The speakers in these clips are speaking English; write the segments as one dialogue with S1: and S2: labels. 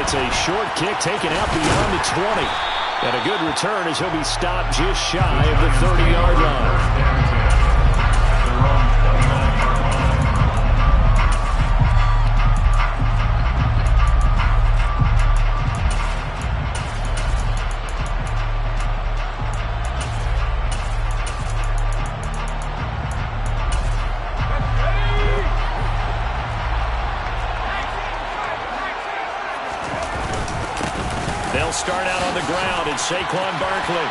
S1: It's a short kick taken out beyond the 20. And a good return as he'll be stopped just shy of the 30-yard line. They'll start out on the ground, and Saquon Barkley.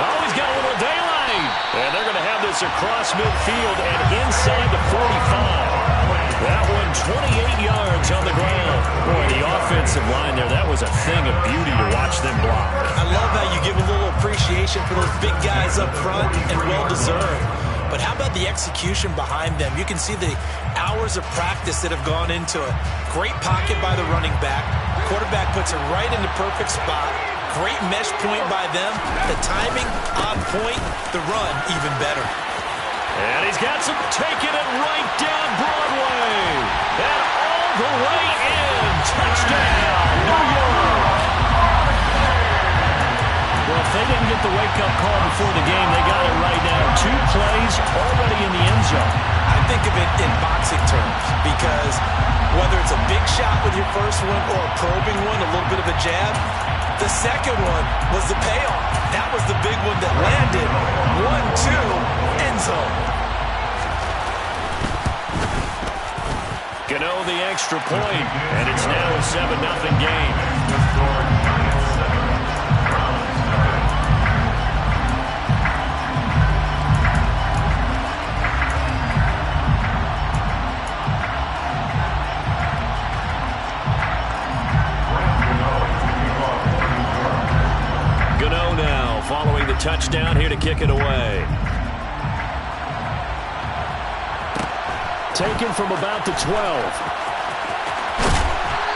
S1: Oh, he's got a little daylight. And they're going to have this across midfield and inside the 45. That one 28 yards on the ground. Boy, the offensive line there, that was a thing of beauty to watch them block.
S2: I love how you give a little appreciation for those big guys up front, and well-deserved. But how about the execution behind them? You can see the hours of practice that have gone into it. Great pocket by the running back. Quarterback puts it right in the perfect spot. Great mesh point by them. The timing on point. The run even better.
S1: And he's got some taking it right down Broadway. And all the way in. Touchdown, New York. Well, if they didn't get the wake-up call before the game, they got it right now. 2 plays already in the end zone.
S2: I think of it in boxing terms because whether it's a big shot with your first one or a probing one, a little bit of a jab, the second one was the payoff. That was the big one that landed. 1-2, end zone.
S1: Gano the extra point, and it's now a 7-0 game. Following the touchdown, here to kick it away. Taken from about the 12.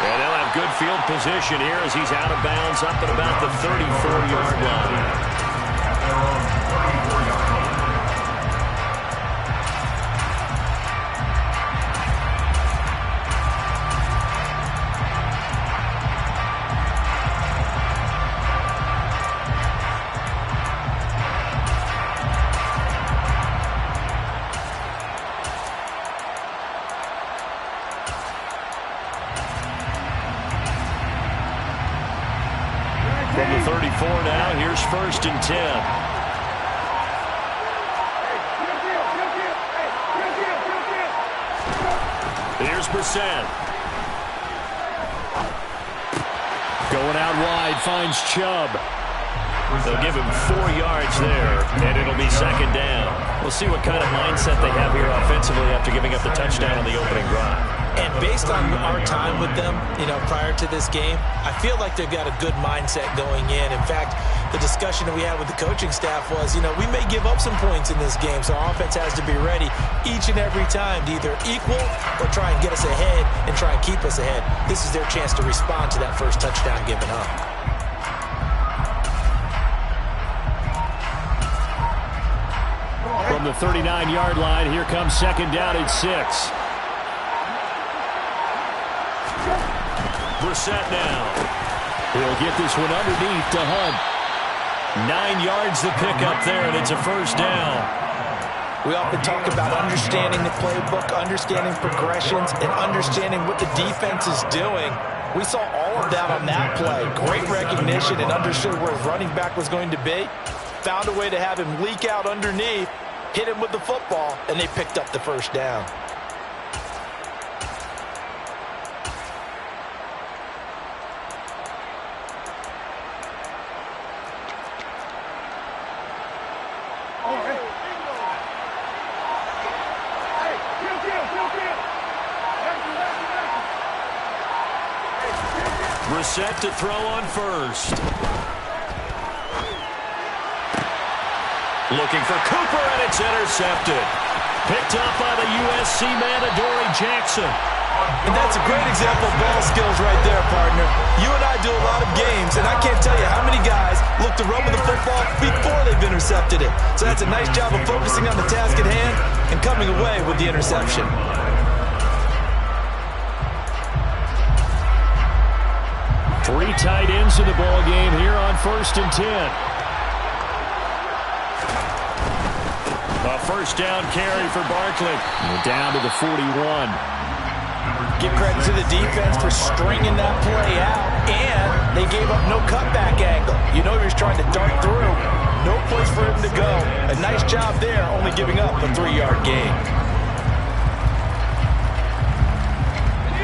S1: And they'll have good field position here as he's out of bounds up at about the 34-yard line. From the 34 now, here's 1st and 10. Here's Brissett. Going out wide, finds Chubb. They'll give him 4 yards there, and it'll be 2nd down. We'll see what kind of mindset they have here offensively after giving up the touchdown on the opening drive.
S2: And based on our time with them, prior to this game, I feel like they've got a good mindset going in. In fact, the discussion that we had with the coaching staff was, we may give up some points in this game, so our offense has to be ready each and every time to either equal or try and get us ahead and try and keep us ahead. This is their chance to respond to that first touchdown given up.
S1: From the 39-yard line, here comes 2nd down and 6. Brissett now. He'll get this one underneath to Hunt. 9 yards the pickup there, and it's a 1st down.
S2: We often talk about understanding the playbook, understanding progressions, and understanding what the defense is doing. We saw all of that on that play. Great recognition and understood where his running back was going to be. Found a way to have him leak out underneath, hit him with the football, and they picked up the 1st down.
S1: Brissett to throw on 1st. Looking for Cooper, and it's intercepted. Picked up by the USC man, Adoree Jackson.
S2: And that's a great example of ball skills right there, partner. You and I do a lot of games, and I can't tell you how many guys look to run with the football before they've intercepted it. So that's a nice job of focusing on the task at hand and coming away with the interception.
S1: Three tight ends in the ball game here on 1st and 10. A first down carry for Barkley. Down to the 41.
S2: Give credit to the defense for stringing that play out, and they gave up no cutback angle. You know he was trying to dart through. No place for him to go. A nice job there, only giving up a 3-yard gain.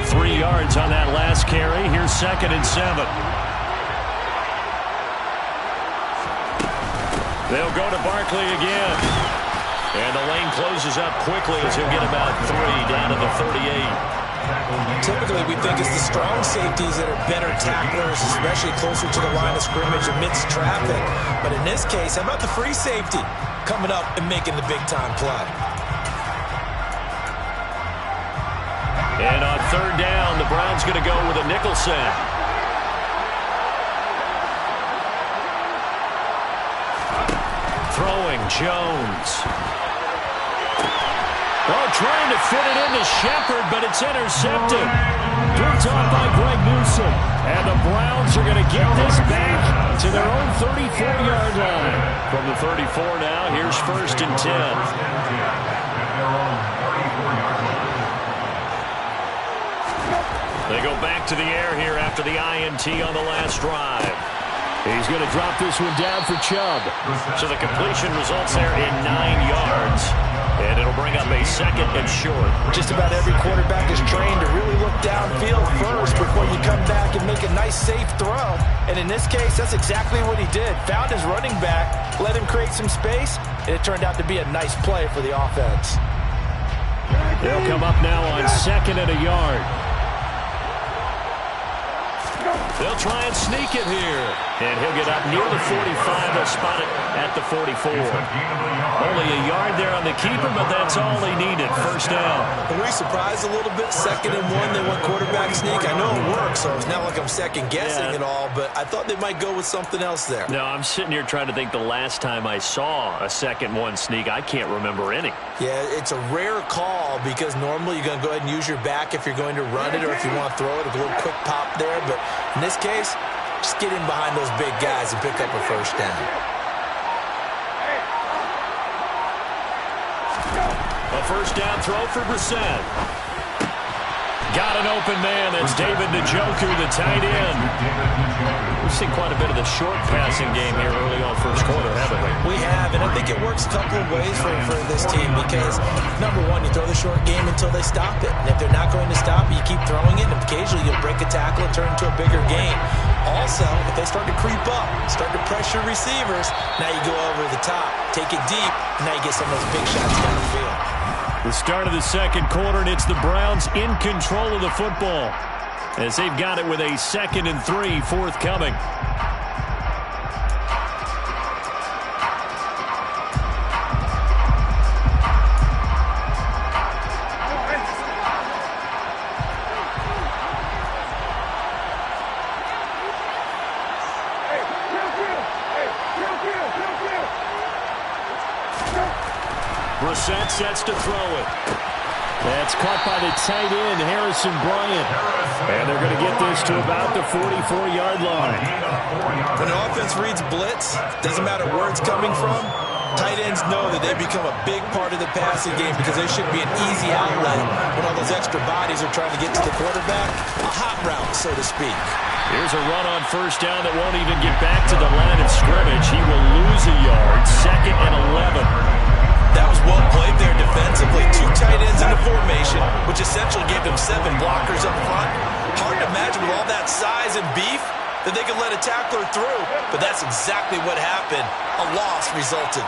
S1: 3 yards on that last carry. Here's 2nd and 7. They'll go to Barkley again. And the lane closes up quickly as he'll get about 3 down to the 38.
S2: Typically, we think it's the strong safeties that are better tacklers, especially closer to the line of scrimmage amidst traffic. But in this case, how about the free safety coming up and making the big-time play?
S1: And on 3rd down, the Browns going to go with a nickel set. Throwing, Jones. Oh, trying to fit it into Shepard, but it's intercepted. Picked off by Greg Newsome. And the Browns are going to get this back to their own 34-yard line. From the 34 now, here's 1st and 10. They go back to the air here after the INT on the last drive. He's going to drop this one down for Chubb. So the completion results there in 9 yards. And it'll bring up a 2nd and short.
S2: Just about every quarterback is trained to really look downfield first before you come back and make a nice, safe throw. And in this case, that's exactly what he did. Found his running back, let him create some space, and it turned out to be a nice play for the offense.
S1: They'll come up now on 2nd and a yard. They'll try and sneak it here. And he'll get up near the 45. They'll spot it at the 44. Only a yard there on the keeper, but that's all they needed. 1st down.
S2: Were we surprised a little bit? 2nd and 1, they went quarterback sneak. I know it works, so it's not like I'm second-guessing at all, but I thought they might go with something else there.
S1: No, I'm sitting here trying to think the last time I saw a 2nd 1 sneak. I can't remember any.
S2: Yeah, it's a rare call because normally you're going to go ahead and use your back if you're going to run it or if you want to throw it, a little quick pop there. But in this case, just get in behind those big guys and pick up a 1st down.
S1: A 1st down throw for Brissett. Got an open man. That's David Njoku, the tight end. We've seen quite a bit of the short passing game here early on 1st quarter, haven't we?
S2: We have, and I think it works a couple of ways for this team because, number one, you throw the short game until they stop it. And if they're not going to stop it, you keep throwing it, and occasionally you'll break a tackle and turn it into a bigger game. Also, if they start to creep up, start to pressure receivers, now you go over the top, take it deep, and now you get some of those big shots down the field.
S1: The start of the 2nd quarter, and it's the Browns in control of the football as they've got it with a 2nd and 3 forthcoming. Brissett sets to throw it. That's caught by the tight end, Harrison Bryant. And they're going to get this to about the 44-yard line.
S2: When an offense reads blitz, doesn't matter where it's coming from, tight ends know that they become a big part of the passing game because they should be an easy outlet when all those extra bodies are trying to get to the quarterback. A hot route, so to speak.
S1: Here's a run on 1st down that won't even get back to the line of scrimmage. He will lose a yard. 2nd and 11.
S2: That was well played there defensively. 2 tight ends in the formation, which essentially gave them 7 blockers up front. Hard to imagine with all that size and beef that they could let a tackler through. But that's exactly what happened. A loss resulted.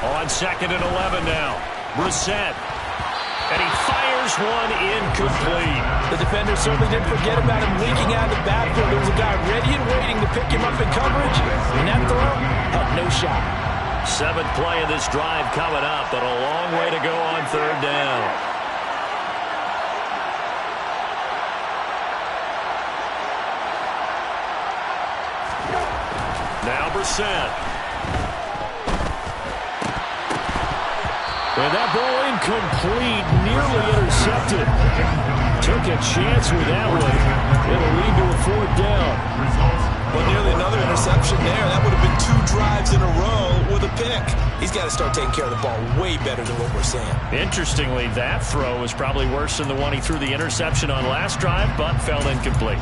S1: On 2nd and 11 now. Brissett. And he fires one incomplete.
S2: The defender certainly didn't forget about him leaking out of the backfield. There was a guy ready and waiting to pick him up in coverage. And that throw had no shot.
S1: 7th play of this drive coming up, but a long way to go on 3rd down. Now Brissett. And that ball incomplete, nearly intercepted. Took a chance with that one. It'll lead to a 4th down.
S2: Well, nearly another interception there. That would have been 2 drives in a row with a pick. He's got to start taking care of the ball way better than what we're seeing.
S1: Interestingly, that throw was probably worse than the one he threw the interception on last drive, but fell incomplete.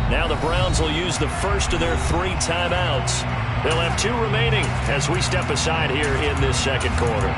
S1: Now the Browns will use the first of their 3 timeouts. They'll have 2 remaining as we step aside here in this second quarter.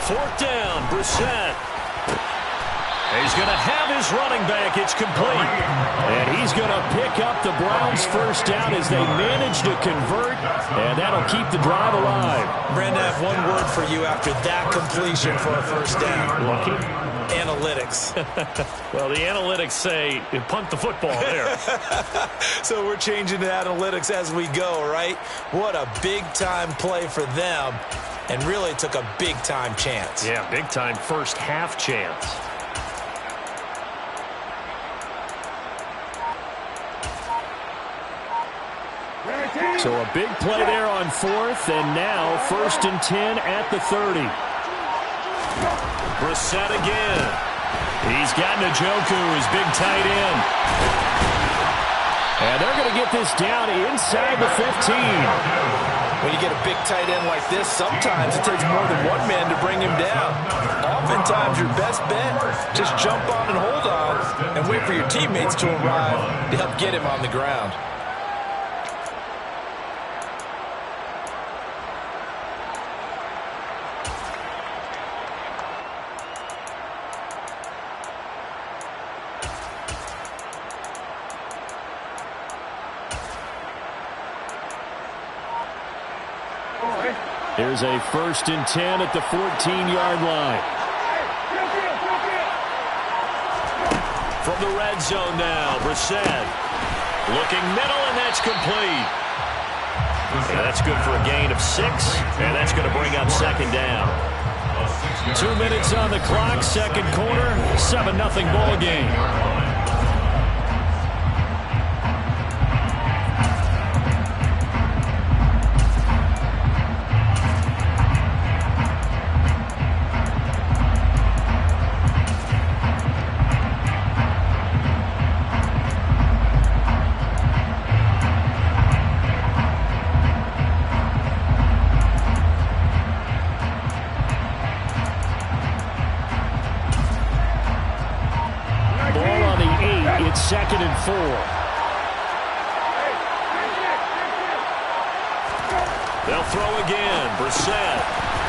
S1: Fourth down, Brissett. He's going to have his running back. It's complete. And he's going to pick up the Browns' first down as they manage to convert, and that'll keep the drive alive.
S2: Brandon, I have one word for you after that completion for a first down.
S1: Lucky?
S2: Analytics.
S1: Well, the analytics say you punt the football there.
S2: So we're changing the analytics as we go, right? What a big-time play for them, and really took a big-time chance.
S1: Yeah, big-time first half chance. So a big play there on 4th, and now 1st and 10 at the 30. Brissett again. He's got Njoku, his big tight end. And they're going to get this down inside the 15.
S2: When you get a big tight end like this, sometimes it takes more than one man to bring him down. Oftentimes, your best bet, just jump on and hold on and wait for your teammates to arrive to help get him on the ground.
S1: Here's a 1st and 10 at the 14-yard line. From the red zone now, Brissett. Looking middle, and that's complete. And that's good for a gain of 6, and that's going to bring up 2nd down. 2 minutes on the clock, second quarter, 7-0 ball game. It's 2nd and 4. They'll throw again. Brissett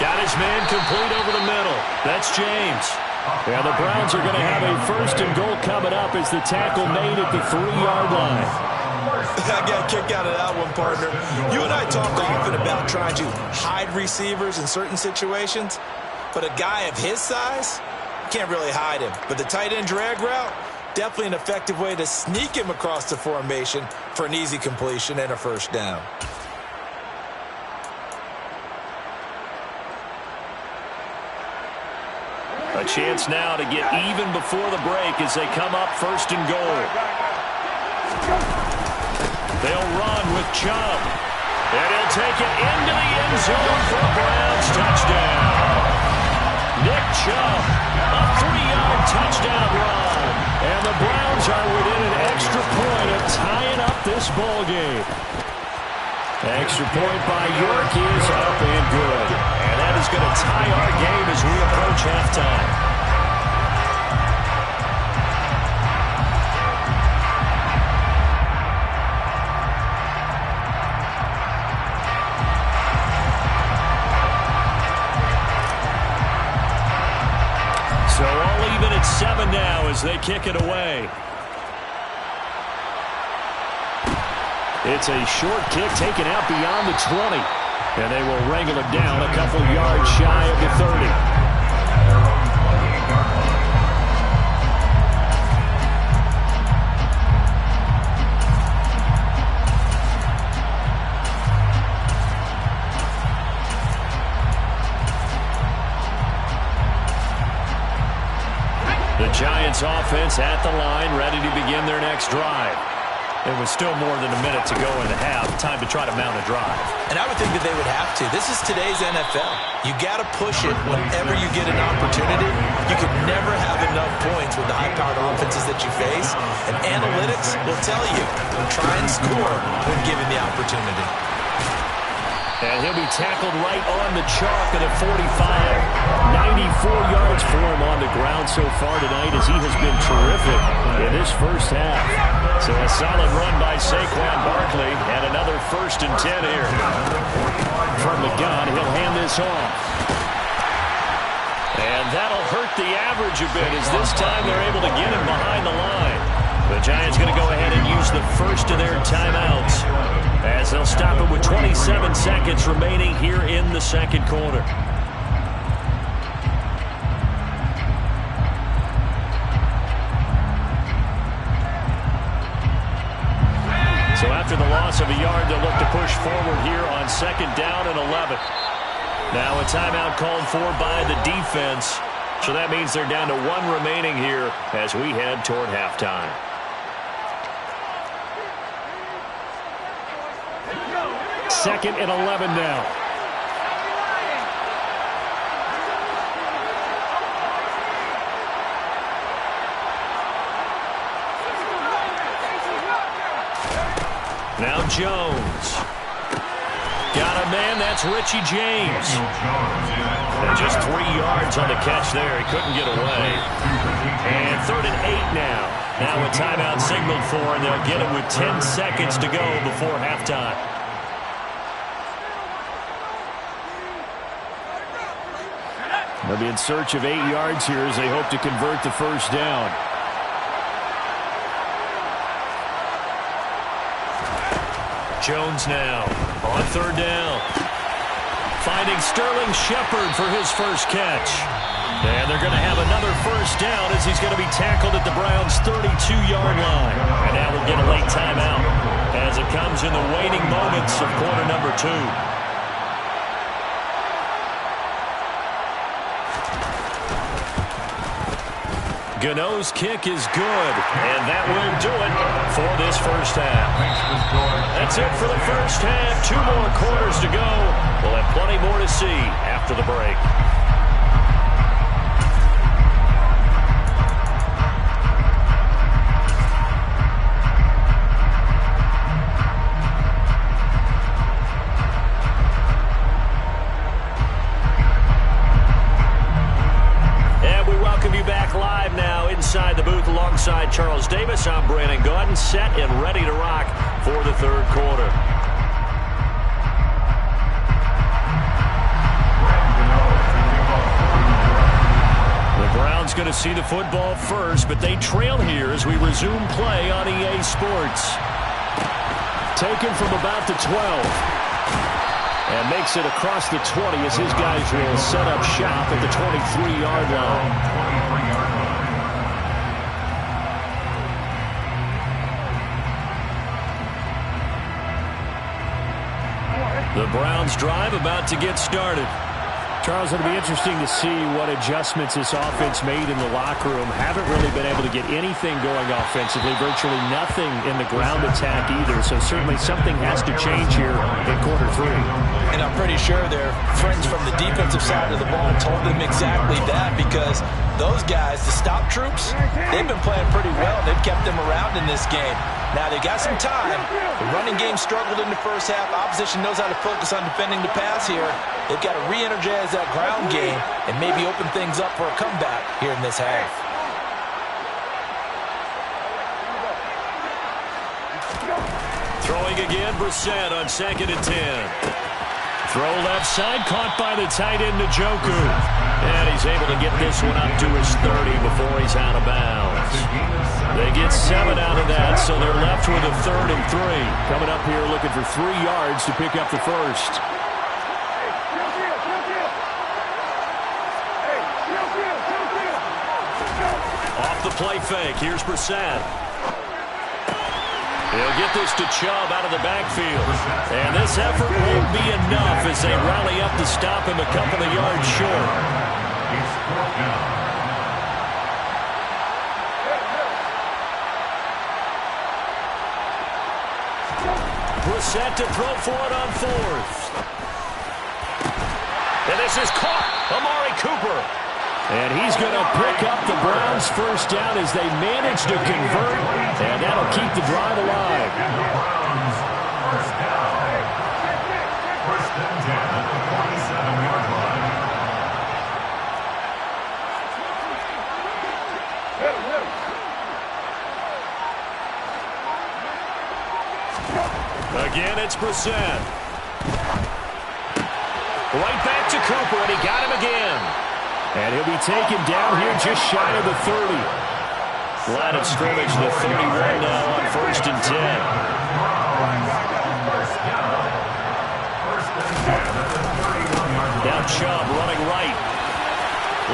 S1: got his man complete over the middle. That's James. And the Browns are going to have a 1st and goal coming up as the tackle made at the 3-yard line.
S2: I got a kick out of that one, partner. You and I talk often about trying to hide receivers in certain situations, but a guy of his size, you can't really hide him. But the tight end drag route, definitely an effective way to sneak him across the formation for an easy completion and a 1st down.
S1: A chance now to get even before the break as they come up 1st and goal. They'll run with Chubb. And he'll take it into the end zone for a Browns touchdown. Nick Chubb, a 3-yard touchdown run. And the Browns are within an extra point of tying up this ball game. Extra point by York is up and good. And that is going to tie our game as we approach halftime. So all even at 7 now as they kick it away. It's a short kick taken out beyond the 20. And they will wrangle it down a couple yards shy of the 30. The Giants offense at the line, ready to begin their next drive. It was still more than a minute to go in the half. Time to try to mount a drive.
S2: And I would think that they would have to. This is today's NFL. You got to push it whenever you get an opportunity. You can never have enough points with the high-powered offenses that you face. And analytics will tell you, try and score when given the opportunity.
S1: And he'll be tackled right on the chalk at a 45. 94 yards for him on the ground so far tonight as he has been terrific in this first half. So a solid run by Saquon Barkley and another 1st and 10 here. From the gun, he'll hand this off. And that'll hurt the average a bit as this time they're able to get him behind the line. The Giants going to go ahead and use the first of their timeouts as they'll stop it with 27 seconds remaining here in the second quarter. So after the loss of a yard, they'll look to push forward here on 2nd down and 11. Now a timeout called for by the defense. So that means they're down to 1 remaining here as we head toward halftime. Second and 11 now. Now Jones. Got a man, that's Richie James. And just 3 yards on the catch there. He couldn't get away. And 3rd and 8 now. Now a timeout signaled for, and they'll get it with 10 seconds to go before halftime. They'll be in search of 8 yards here as they hope to convert the first down. Jones now on 3rd down. Finding Sterling Shepard for his first catch. And they're going to have another first down as he's going to be tackled at the Browns' 32-yard line. And now we'll get a late timeout as it comes in the waning moments of quarter number 2. Gano's kick is good, and that will do it for this first half. That's it for the first half. 2 more quarters to go. We'll have plenty more to see after the break. Inside the booth alongside Charles Davis, I'm Brandon Gaudin, set and ready to rock for the 3rd quarter. The Browns going to see the football first, but they trail here as we resume play on EA Sports. Taken from about the 12. And makes it across the 20 as his guys will set up shop at the 23-yard line. The Browns drive about to get started. Charles, it'll be interesting to see what adjustments this offense made in the locker room. Haven't really been able to get anything going offensively. Virtually nothing in the ground attack either. So certainly something has to change here in quarter 3.
S2: And I'm pretty sure their friends from the defensive side of the ball told them exactly that, because those guys, the stop troops, they've been playing pretty well. They've kept them around in this game. Now, they got some time. The running game struggled in the first half. Opposition knows how to focus on defending the pass here. They've got to re-energize that ground game and maybe open things up for a comeback here in this half.
S1: Throwing again, Brissett on 2nd and 10. Throw left side, caught by the tight end, Njoku. And he's able to get this one up to his 30 before he's out of bounds. They get 7 out of that, so they're left with a 3rd and 3. Coming up here looking for 3 yards to pick up the first. Off the play fake, here's Brissett. He'll get this to Chubb out of the backfield. And this effort won't be enough as they rally up to stop him a couple of yards short. Brissett to throw for it on 4th. And this is caught. Amari Cooper. And he's going to pick up the Browns' first down as they manage to convert, and that'll keep the drive alive. Again, it's Brissett. Right back to Cooper, and he got him again. And he'll be taken down here just shy of the 30. Line of scrimmage, the 31 now on 1st and 10. Now Chubb running right.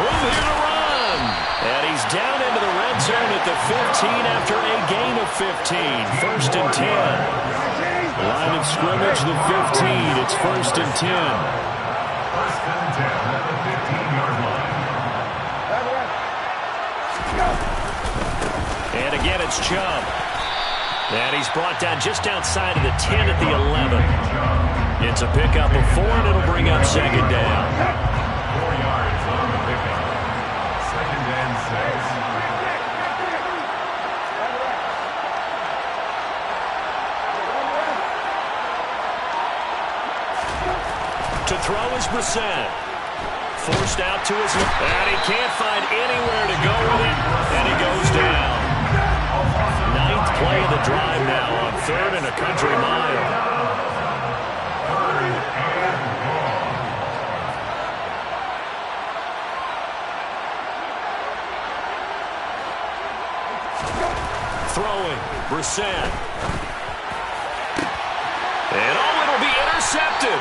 S1: Room here to run. And he's down into the red zone at the 15 after a gain of 15. 1st and 10. Line of scrimmage, the 15. It's 1st and 10. 1st and 10 at the 15-yard line. And again, it's Chubb. And he's brought down just outside of the 10 at the 11. It's a pickup of 4, and it'll bring up 2nd down. 4 yards on the pickup. 2nd and 6. To throw is Brissett. Forced out to his left, and he can't find anywhere to go with it, and he goes down. 9th play of the drive now on 3rd and a country mile. Throwing, Brissett. And it'll be intercepted.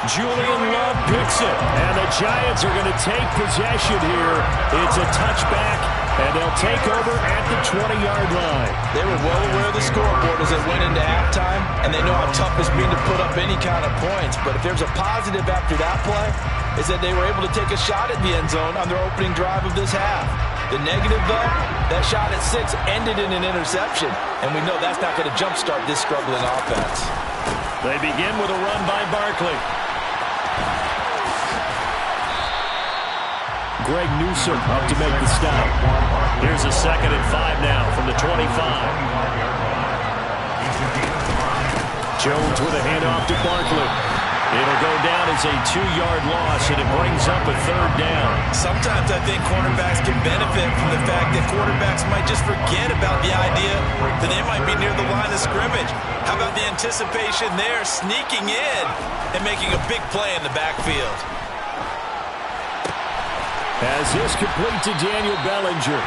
S1: Julian Love picks it, and the Giants are going to take possession here. It's a touchback, and they'll take over at the 20-yard line.
S2: They were well aware of the scoreboard as they went into halftime, and they know how tough it's been to put up any kind of points. But if there's a positive after that play, is that they were able to take a shot at the end zone on their opening drive of this half. The negative, though, that shot at 6 ended in an interception, and we know that's not going to jumpstart this struggling offense.
S1: They begin with a run by Barkley. Greg Newsome up to make the stop. Here's a 2nd and 5 now from the 25. Jones with a handoff to Barkley. It'll go down as a 2-yard loss, and it brings up a 3rd down.
S2: Sometimes I think cornerbacks can benefit from the fact that quarterbacks might just forget about the idea that they might be near the line of scrimmage. How about the anticipation there, sneaking in and making a big play in the backfield?
S1: As this complete to Daniel Bellinger.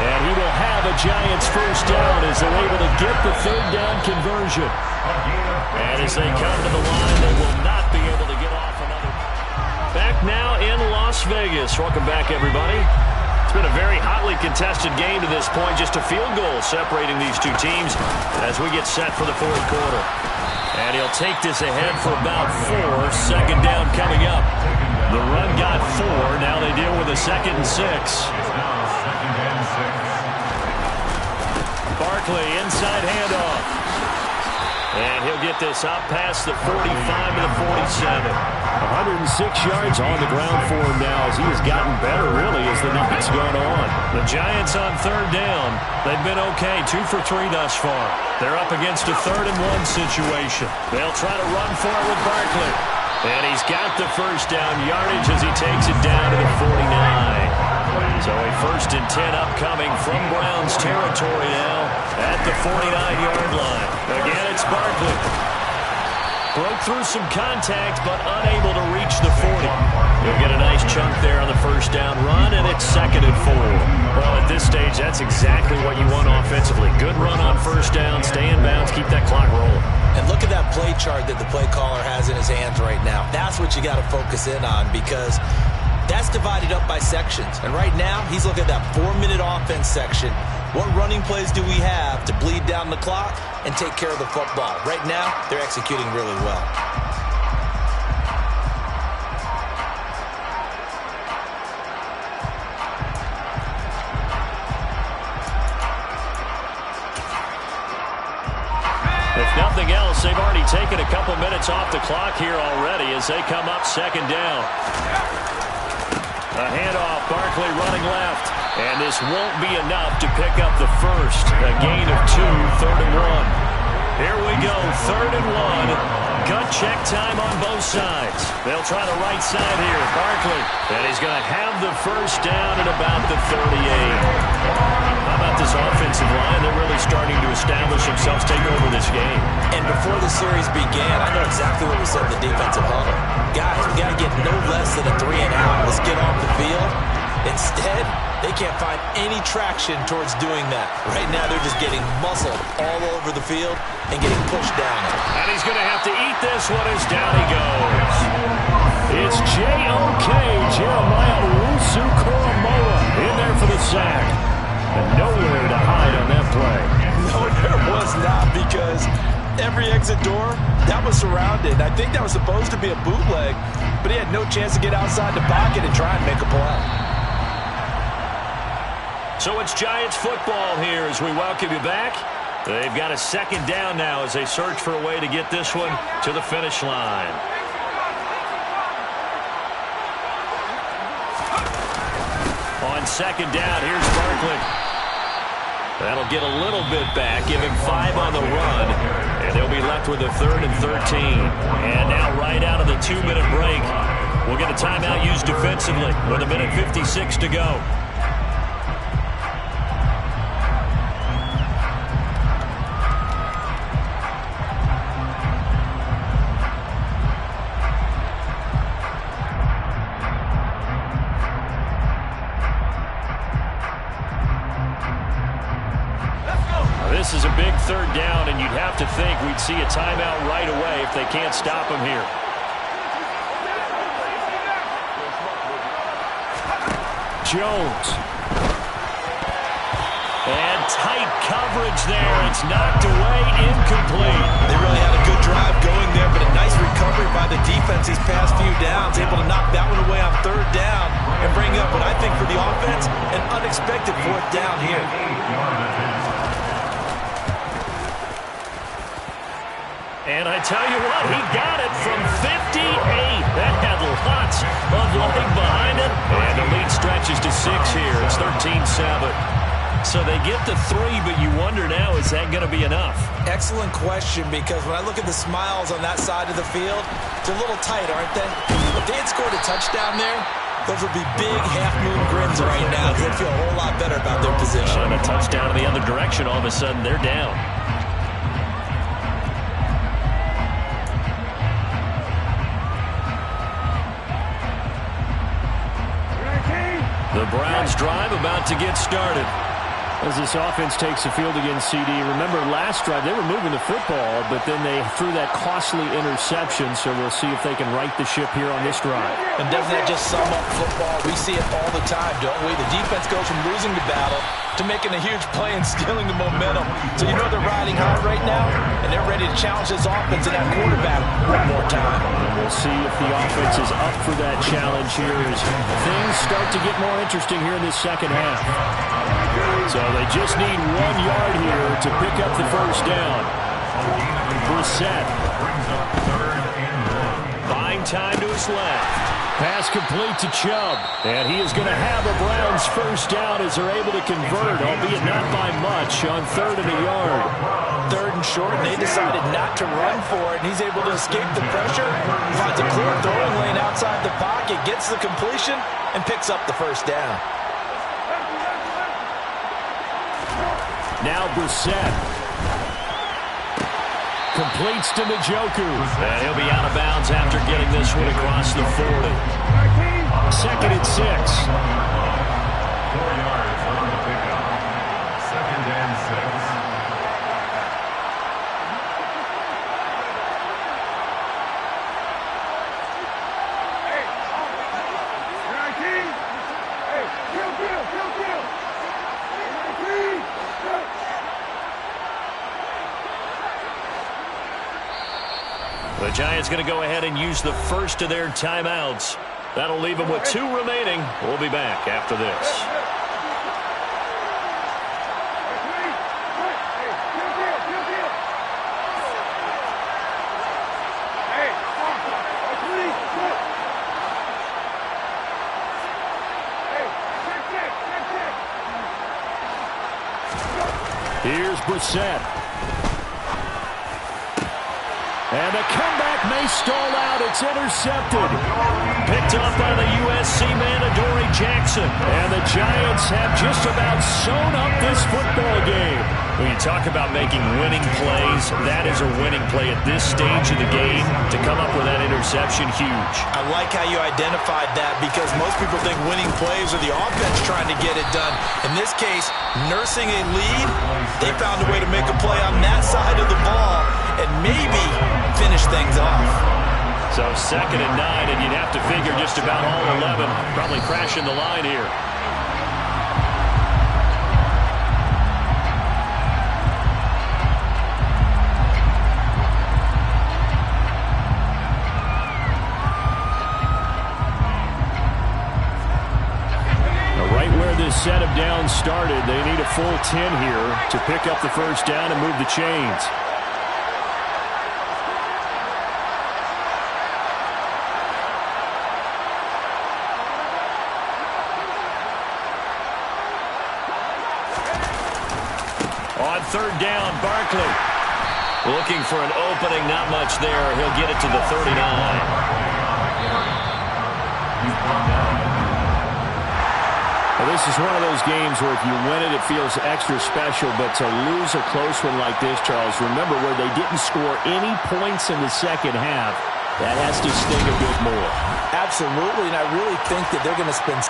S1: And he will have a Giants first down as they're able to get the 3rd down conversion. And as they come to the line, they will not be able to get off another. Back now in Las Vegas. Welcome back, everybody. It's been a very hotly contested game to this point. Just a field goal separating these two teams as we get set for the 4th quarter. And he'll take this ahead for about 4. 2nd down coming up. The run got 4. Now they deal with a 2nd and 6. Barkley inside handoff. And he'll get this up past the 45 to the 47.
S3: 106 yards on the ground for him now as he has gotten better, really, as the night's gone on.
S1: The Giants on third down. They've been okay, 2 for 3 thus far. They're up against a 3rd and 1 situation. They'll try to run for it with Barkley. And he's got the first down yardage as he takes it down to the 49. So a 1st and 10 upcoming from Browns territory now at the 49-yard line. Again, it's Barkley. Broke through some contact, but unable to reach the 40. He'll get a nice chunk there on the first down run, and it's 2nd and 4. Well, at this stage, that's exactly what you want offensively. Good run on first down, stay in bounds, keep that clock rolling.
S2: And look at that play chart that the play caller has in his hands right now. That's what you got to focus in on, because that's divided up by sections. And right now, he's looking at that 4-minute offense section. What running plays do we have to bleed down the clock and take care of the football? Right now, they're executing really well.
S1: If nothing else, they've already taken a couple minutes off the clock here already as they come up 2nd down. A handoff, Barkley running left. And this won't be enough to pick up the first. A gain of 2, 3rd and 1. Here we go, 3rd and 1. Gut check time on both sides. They'll try the right side here. Barkley. And he's going to have the first down at about the 38. How about this offensive line? They're really starting to establish themselves, take over this game.
S2: And before the series began, I know exactly what we said in the defensive huddle. Guys, we got to get no less than a 3 and out. Let's get off the field. Instead, they can't find any traction towards doing that. Right now, they're just getting muscled all over the field and getting pushed down.
S1: And he's going to have to eat this one as down he goes. It's J.O.K. Jeremiah Owusu-Koramoah in there for the sack. And nowhere to hide on that play.
S2: No, there was not, because every exit door, that was surrounded. I think that was supposed to be a bootleg, but he had no chance to get outside the pocket and try and make a play.
S1: So it's Giants football here as we welcome you back. They've got a 2nd down now as they search for a way to get this one to the finish line. On 2nd down, here's Barkley. That'll get a little bit back, give him 5 on the run, and they'll be left with a 3rd and 13. And now right out of the 2-minute break, we'll get a timeout used defensively with 1:56 to go. This is a big 3rd down, and you'd have to think we'd see a timeout right away if they can't stop him here.
S3: Jones.
S1: And tight coverage there. It's knocked away, incomplete.
S2: They really had a good drive going there, but a nice recovery by the defense these past few downs, able to knock that one away on 3rd down and bring up what I think for the offense, an unexpected 4th down here.
S1: And I tell you what, he got it from 58. That had lots of leg behind it. And the lead stretches to 6 here. It's 13-7. So they get the 3, but you wonder now, is that going to be enough?
S2: Excellent question, because when I look at the smiles on that side of the field, they're a little tight, aren't they? If they had scored a touchdown there, those would be big half-moon grins right now, because they'd feel a whole lot better about their position.
S1: And a touchdown in the other direction, all of a sudden they're down. The Browns drive about to get started.
S3: As this offense takes the field against CD, remember last drive they were moving the football, but then they threw that costly interception, so we'll see if they can right the ship here on this drive.
S2: And doesn't that just sum up football? We see it all the time, don't we? The defense goes from losing the battle to making a huge play and stealing the momentum. So you know they're riding high right now, and they're ready to challenge this offense and that quarterback one more time.
S3: We'll see if the offense is up for that challenge here as things start to get more interesting here in this second half. So they just need 1 yard here to pick up the first down. Brissett.
S1: Buying time to his left.
S3: Pass complete to Chubb. And he is going to have a Browns first down as they're able to convert, albeit not by much, on 3rd and a yard.
S2: 3rd and short, and they decided not to run for it, and he's able to escape the pressure, finds a clear throwing lane outside the pocket, gets the completion, and picks up the first down.
S3: Now Brissett. Completes to Njoku.
S1: And he'll be out of bounds after getting this one across the 40.
S3: 2nd and 6.
S4: 4 yards on the pickup. 2nd and 6.
S1: The Giants going to go ahead and use the first of their timeouts. That'll leave them with 2 remaining. We'll be back after this.
S3: Here's Brissett. And the comeback may stall out. It's intercepted.
S1: Picked off by the USC man, Adoree Jackson.
S3: And the Giants have just about sewn up this football game.
S1: When you talk about making winning plays, that is a winning play at this stage of the game. To come up with that interception, huge.
S2: I like how you identified that because most people think winning plays are the offense trying to get it done. In this case, nursing a lead, they found a way to make a play on that side of the ball and maybe finish things off.
S1: So 2nd and 9, and you'd have to figure just about all 11 probably crashing the line here.
S3: This set of downs started. They need a full 10 here to pick up the first down and move the chains.
S1: On 3rd down, Barkley. Looking for an opening, not much there. He'll get it to the 39.
S3: Well, this is one of those games where if you win it, it feels extra special. But to lose a close one like this, Charles, remember where they didn't score any points in the second half. That has to sting a bit more.
S2: Absolutely, and I really think that they're going to spend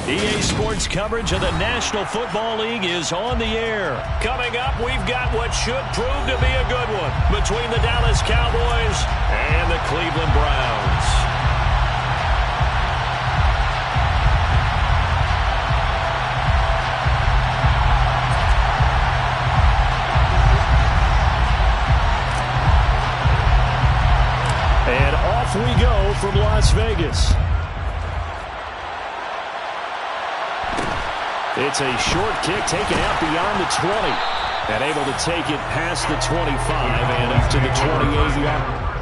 S1: EA Sports coverage of the National Football League is on the air. Coming up, we've got what should prove to be a good one between the Dallas Cowboys and the Cleveland Browns. And off we go from Las Vegas. It's a short kick taken out beyond the 20. And able to take it past the 25 and up to the 28.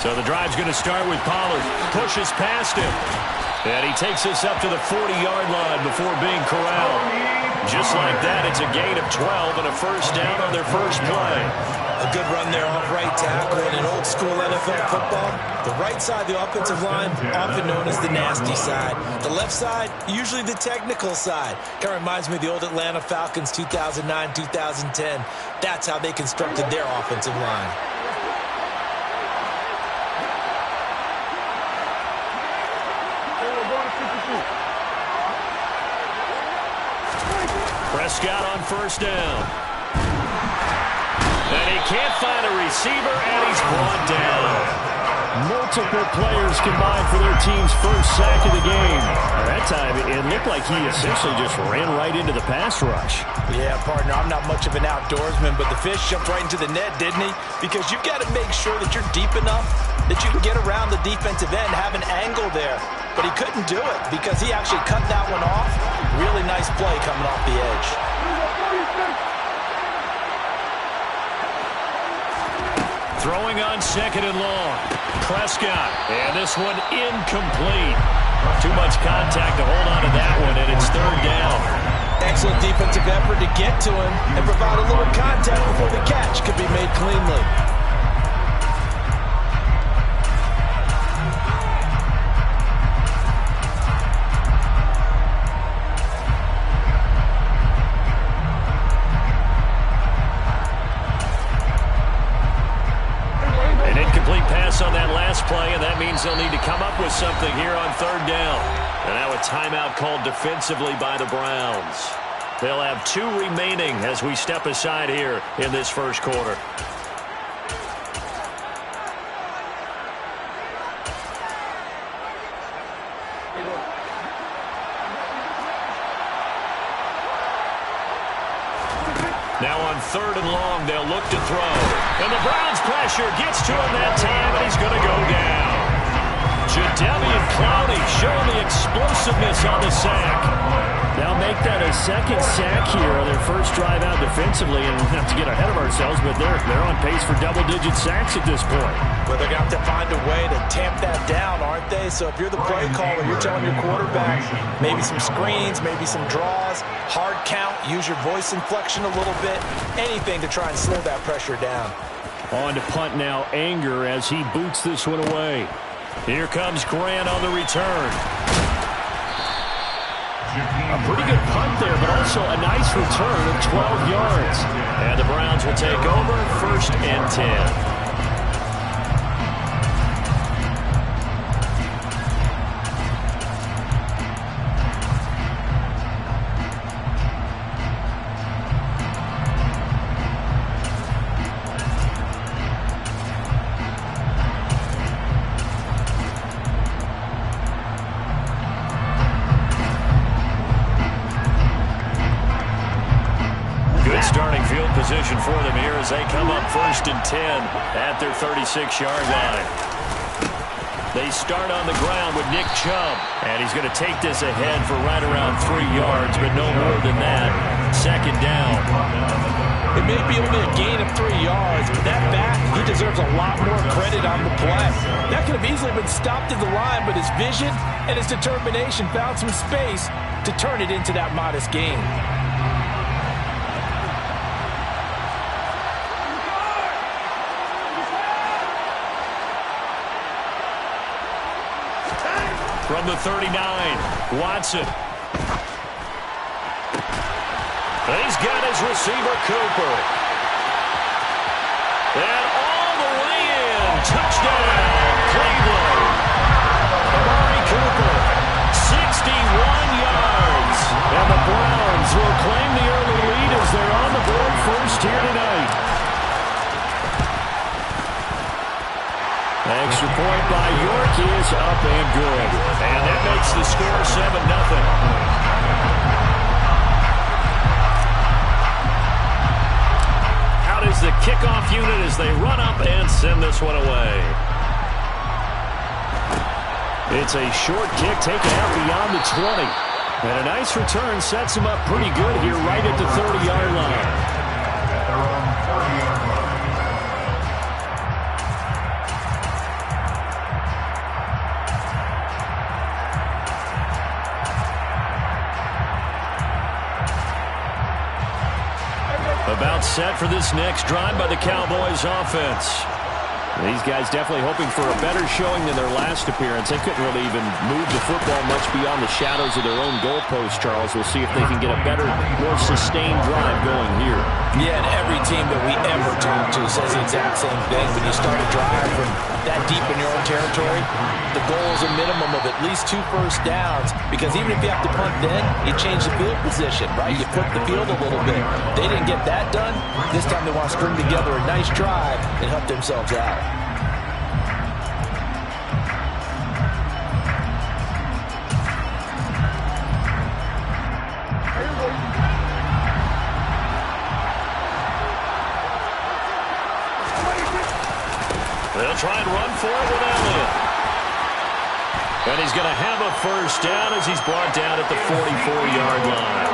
S1: So the drive's going to start with Pollard. Pushes past him. And he takes us up to the 40-yard line before being corralled. Just like that, it's a gain of 12 and a first down on their first play.
S2: A good run there off right tackle in an old-school NFL football. The right side, the offensive line, often known as the nasty side. The left side, usually the technical side. Kind of reminds me of the old Atlanta Falcons 2009-2010. That's how they constructed their offensive line.
S1: Prescott on first down. And he can't find a receiver, and he's brought down.
S3: Multiple players combined for their team's first sack of the game. That time, it looked like he essentially just ran right into the pass rush.
S2: Yeah, partner, I'm not much of an outdoorsman, but the fish jumped right into the net, didn't he? Because you've got to make sure that you're deep enough that you can get around the defensive end, have an angle there. But he couldn't do it because he actually cut that one off. Really nice play coming off the edge.
S1: Throwing on second and long. Prescott. And this one incomplete. Too much contact to hold on to that one, and it's third down.
S2: Excellent defensive effort to get to him and provide a little contact before the catch could be made cleanly.
S1: On that last play, and that means they'll need to come up with something here on third down. And now a timeout called defensively by the Browns. They'll have 2 remaining as we step aside here in this first quarter. Now on third and long, they'll look to throw. And the Browns pressure gets to him that time, and he's going to go down. Jadeveon Clowney showing the explosiveness on the sack.
S3: They'll make that a second sack here on their first drive out defensively, and not to get ahead of ourselves, but they're on pace for double-digit sacks at this point.
S2: But they're going to have to find a way to tamp that down, aren't they? So if you're the play caller, you're telling your quarterback maybe some screens, maybe some draws, hard count, use your voice inflection a little bit, anything to try and slow that pressure down.
S3: On to punt now, Anger as he boots this one away.
S1: Here comes Grant on the return.
S3: A pretty good punt there, but also a nice return of 12 yards.
S1: And the Browns will take over 1st and 10. Starting field position for them here as they come up 1st and 10 at their 36-yard line. They start on the ground with Nick Chubb, and he's going to take this ahead for right around 3 yards, but no more than that. 2nd down.
S2: It may be only a gain of 3 yards, but that back, he deserves a lot more credit on the play. That could have easily been stopped at the line, but his vision and his determination found some space to turn it into that modest gain.
S1: From the 39, Watson. And he's got his receiver, Cooper. And all the way in. Touchdown, Cleveland. Amari Cooper, 61 yards. And the Browns will claim the early lead as they're on the board first here tonight.
S3: Extra point by York is up and good.
S1: And that makes the score 7-0. Out is the kickoff unit as they run up and send this one away.
S3: It's a short kick taken out beyond the 20. And a nice return sets him up pretty good here right at the 30-yard line.
S1: About set for this next drive by the Cowboys offense.
S3: These guys definitely hoping for a better showing than their last appearance. They couldn't really even move the football much beyond the shadows of their own goalpost, Charles. We'll see if they can get a better, more sustained drive going here.
S2: Yeah, and every team that we ever talk to says the exact same thing. When you start a drive from that deep in your own territory, the goal is a minimum of at least 2 first downs, because even if you have to punt then, you change the field position, right? You flip the field a little bit. They didn't get that done. This time they want to string together a nice drive and help themselves out.
S1: They'll try and run for it with Elliott. And he's going to have a first down as he's brought down at the 44-yard line.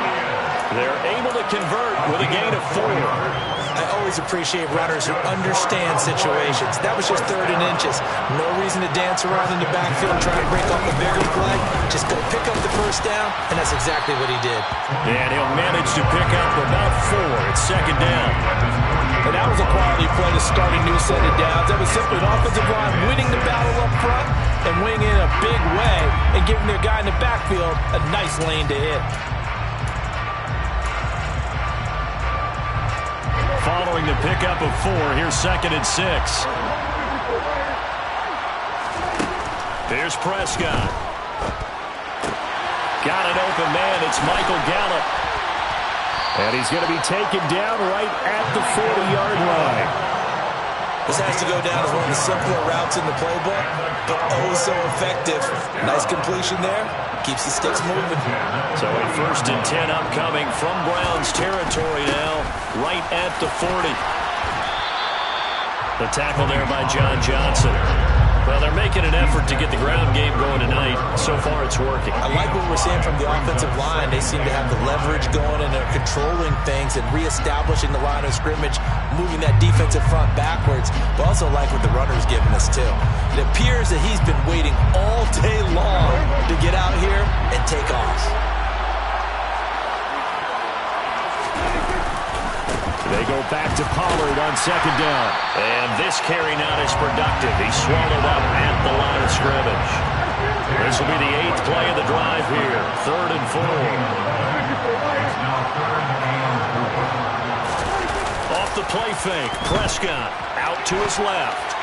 S1: They're able to convert with a gain of 4.
S2: I always appreciate runners who understand situations. That was just 3rd and inches. No reason to dance around in the backfield and try to break off a bigger play. Just go pick up the first down, and that's exactly what he did.
S1: And he'll manage to pick up about 4. It's 2nd down.
S2: And that was a quality play to start a new set of downs. That was simply an offensive line winning the battle up front and winning in a big way and giving their guy in the backfield a nice lane to hit.
S1: Following the pickup of 4, here's 2nd and 6. Here's Prescott. Got an open man. It's Michael Gallup.
S3: And he's going to be taken down right at the 40-yard line.
S2: This has to go down as one of the simpler routes in the playbook, but oh so effective. Nice completion there. Keeps the sticks moving.
S1: So a 1st and 10 upcoming from Browns territory now, right at the 40. The tackle there by John Johnson. Well, they're making an effort to get the ground game going tonight. So far, it's working.
S2: I like what we're seeing from the offensive line. They seem to have the leverage going, and they're controlling things and reestablishing the line of scrimmage, moving that defensive front backwards. But also like what the runner's giving us, too. It appears that he's been waiting all day long to get out here and take off.
S3: They go back to Pollard on 2nd down.
S1: And this carry not as productive. He's swallowed up at the line of scrimmage. This will be the 8th play of the drive here. 3rd and 4. Off the play fake. Prescott out to his left.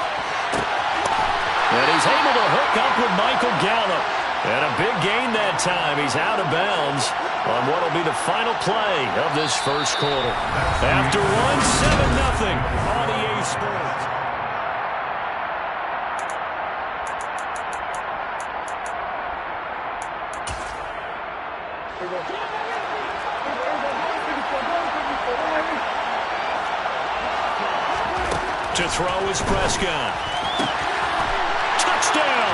S1: And he's able to hook up with Michael Gallup. And a big gain that time. He's out of bounds on what will be the final play of this first quarter. After one, 7-0 on EA Sports. To throw is Prescott. Touchdown!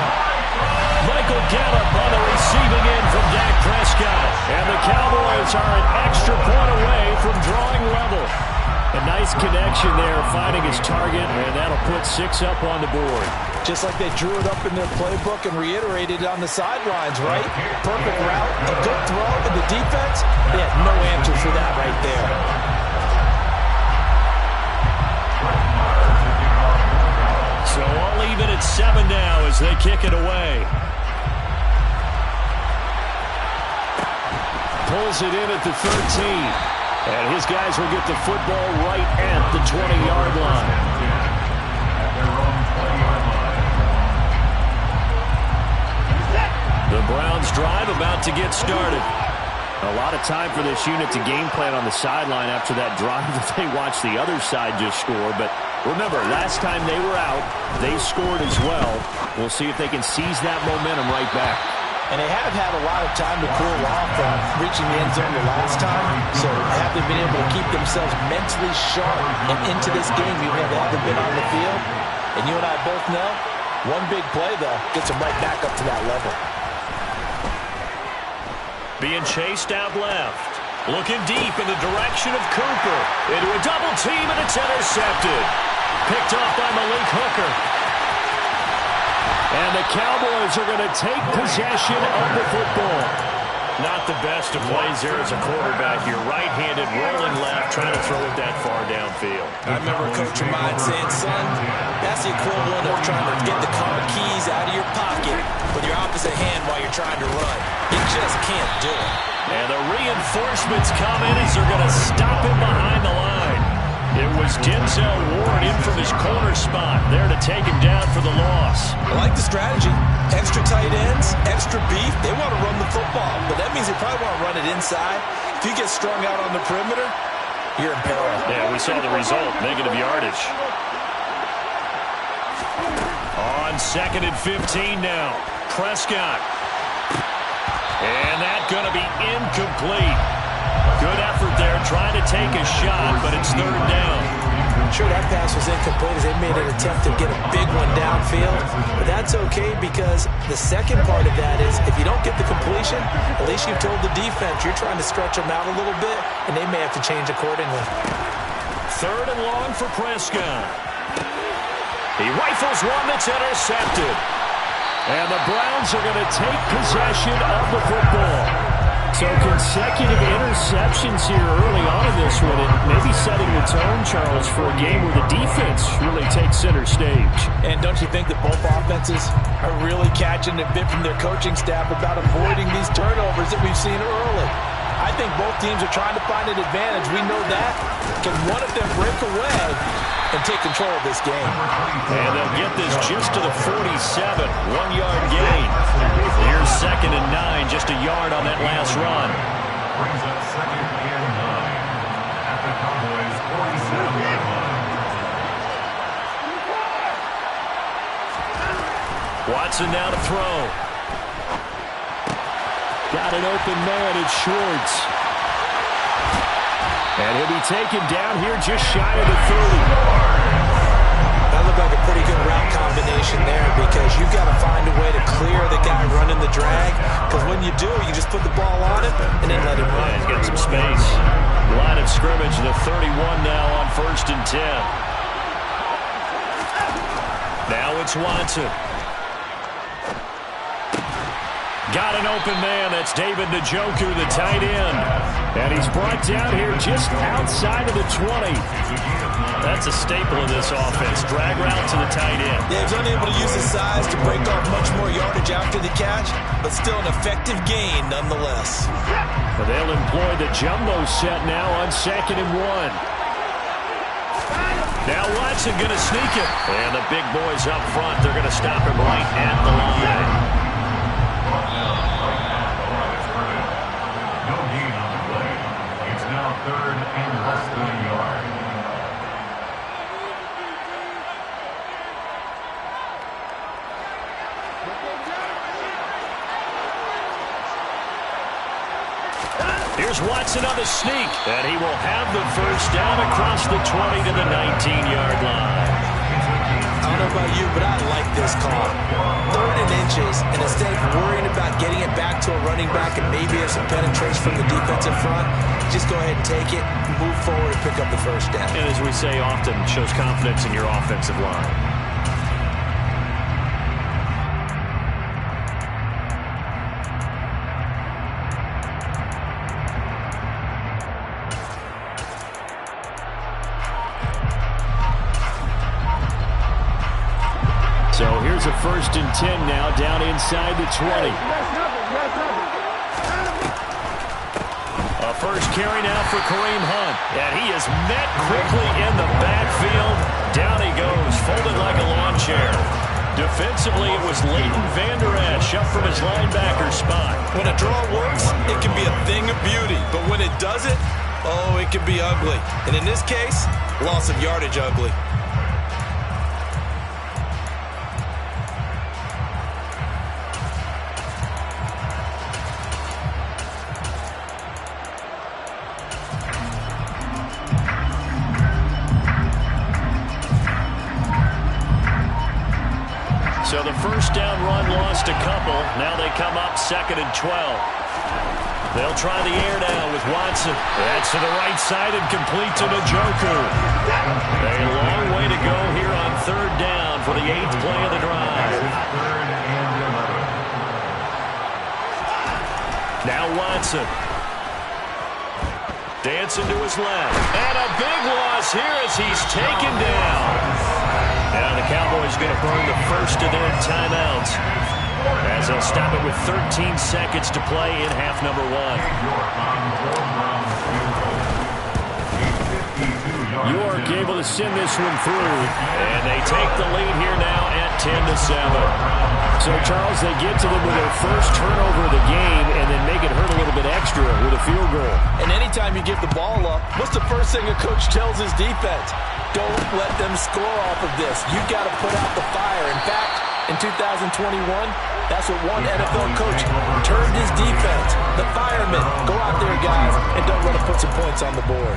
S1: Michael Gallup on the receiving end from Dak Prescott. And the Cowboys are an extra point away from drawing level. A nice connection there, finding his target, and that'll put 6 up on the board.
S2: Just like they drew it up in their playbook and reiterated it on the sidelines, right? Perfect route, a good throw, and the defense, they had no answer for that right there.
S1: So all even at 7 now as they kick it away. Pulls it in at the 13. And his guys will get the football right at the 20-yard line. The Browns drive about to get started. A lot of time for this unit to game plan on the sideline after that drive that they watched the other side just score. But remember, last time they were out, they scored as well. We'll see if they can seize that momentum right back.
S2: And they have had a lot of time to cool off from reaching the end zone the last time. So have they been able to keep themselves mentally sharp and into this game even though they haven't been on the field? And you and I both know, one big play, though, gets them right back up to that level.
S1: Being chased out left. Looking deep in the direction of Cooper. Into a double team, and it's intercepted. Picked off by Malik Hooker. And the Cowboys are going to take possession of the football. Not the best of plays there as a quarterback. You're right-handed, rolling left, trying to throw it that far downfield.
S2: I remember a coach of mine saying, son, that's the equivalent of trying to get the car keys out of your pocket with your opposite hand while you're trying to run. You just can't do it.
S1: And the reinforcements come in as they're going to stop him behind the line. It was Denzel Ward in from his corner spot there to take him down for the loss.
S2: I like the strategy. Extra tight ends, extra beef. They want to run the football, but that means they probably want to run it inside. If you get strung out on the perimeter, you're in peril.
S1: Yeah, we saw the result, negative yardage. On 2nd and 15 now. Prescott. And that's going to be incomplete. Good effort there, trying to take a shot, but it's 3rd down.
S2: Sure, that pass was incomplete as they made an attempt to get a big one downfield. But that's okay because the second part of that is if you don't get the completion, at least you've told the defense you're trying to stretch them out a little bit, and they may have to change accordingly.
S1: 3rd and long for Prescott. He rifles one that's intercepted. And the Browns are going to take possession of the football. So consecutive interceptions here early on in this one, and maybe setting the tone, Charles, for a game where the defense really takes center stage.
S2: And don't you think that both offenses are really catching a bit from their coaching staff about avoiding these turnovers that we've seen early? I think both teams are trying to find an advantage. We know that. Can one of them break away and take control of this game?
S1: And they'll get this just to the 47, 1-yard gain. Here's 2nd and 9, just a yard on that last run.
S4: Brings up 2nd and 9 at the Cowboys' 47-yard line.
S1: Watson now to throw. Got an open man, it's Schwartz. And he'll be taken down here just shy of the 30.
S2: That looked like a pretty good route combination there because you've got to find a way to clear the guy running the drag. Because when you do, you just put the ball on him and then let him run.
S1: He's got some space. Line of scrimmage, the 31 now on 1st and 10. Now it's Watson. Got an open man. That's David Njoku, the tight end. And he's brought down here just outside of the 20. That's a staple of this offense. Drag route to the tight end.
S2: Yeah, he's unable to use his size to break off much more yardage after the catch, but still an effective gain nonetheless.
S3: But they'll employ the jumbo set now on 2nd and 1.
S1: Now Watson going to sneak it. And the big boys up front, they're going to stop him right at the line.
S4: No gain on the play. It's now 3rd and less than a yard.
S1: Here's Watson on the sneak, and he will have the first down across the 20 to the 19-yard line.
S2: I don't know about you, but I like this call. 3rd and inches, and instead of worrying about getting it back to a running back and maybe have some penetration from the defensive front, just go ahead and take it, move forward, and pick up the first down.
S1: And as we say often, shows confidence in your offensive line.
S3: So here's a 1st and 10 now, down inside the 20.
S1: A first carry now for Kareem Hunt. And he is met quickly in the backfield. Down he goes, folded like a lawn chair. Defensively, it was Leighton Vander Esch up from his linebacker spot.
S2: When a draw works, it can be a thing of beauty. But when it doesn't, oh, it can be ugly. And in this case, loss of yardage ugly.
S1: So the first down run lost a couple. Now they come up 2nd and 12. They'll try the air now with Watson. That's to the right side and complete to Njoku. A long way to go here on 3rd down for the 8th play of the drive.
S4: 3rd and 11.
S1: Now Watson. Dancing to his left. And a big loss here as he's taken down. Now the Cowboys going to burn the first of their timeouts as they'll stop it with 13 seconds to play in half number 1.
S3: York able to send this one through.
S1: And they take the lead here now at 10-7.
S3: So, Charles, they get to them with their first turnover of the game and then make it hurt a little bit extra with a field goal.
S2: And anytime you give the ball up, what's the first thing a coach tells his defense? Don't let them score off of this. You've got to put out the fire. In fact, in 2021, that's what one NFL coach turned his defense. The firemen. Go out there, guys, and don't let them put some points on the board.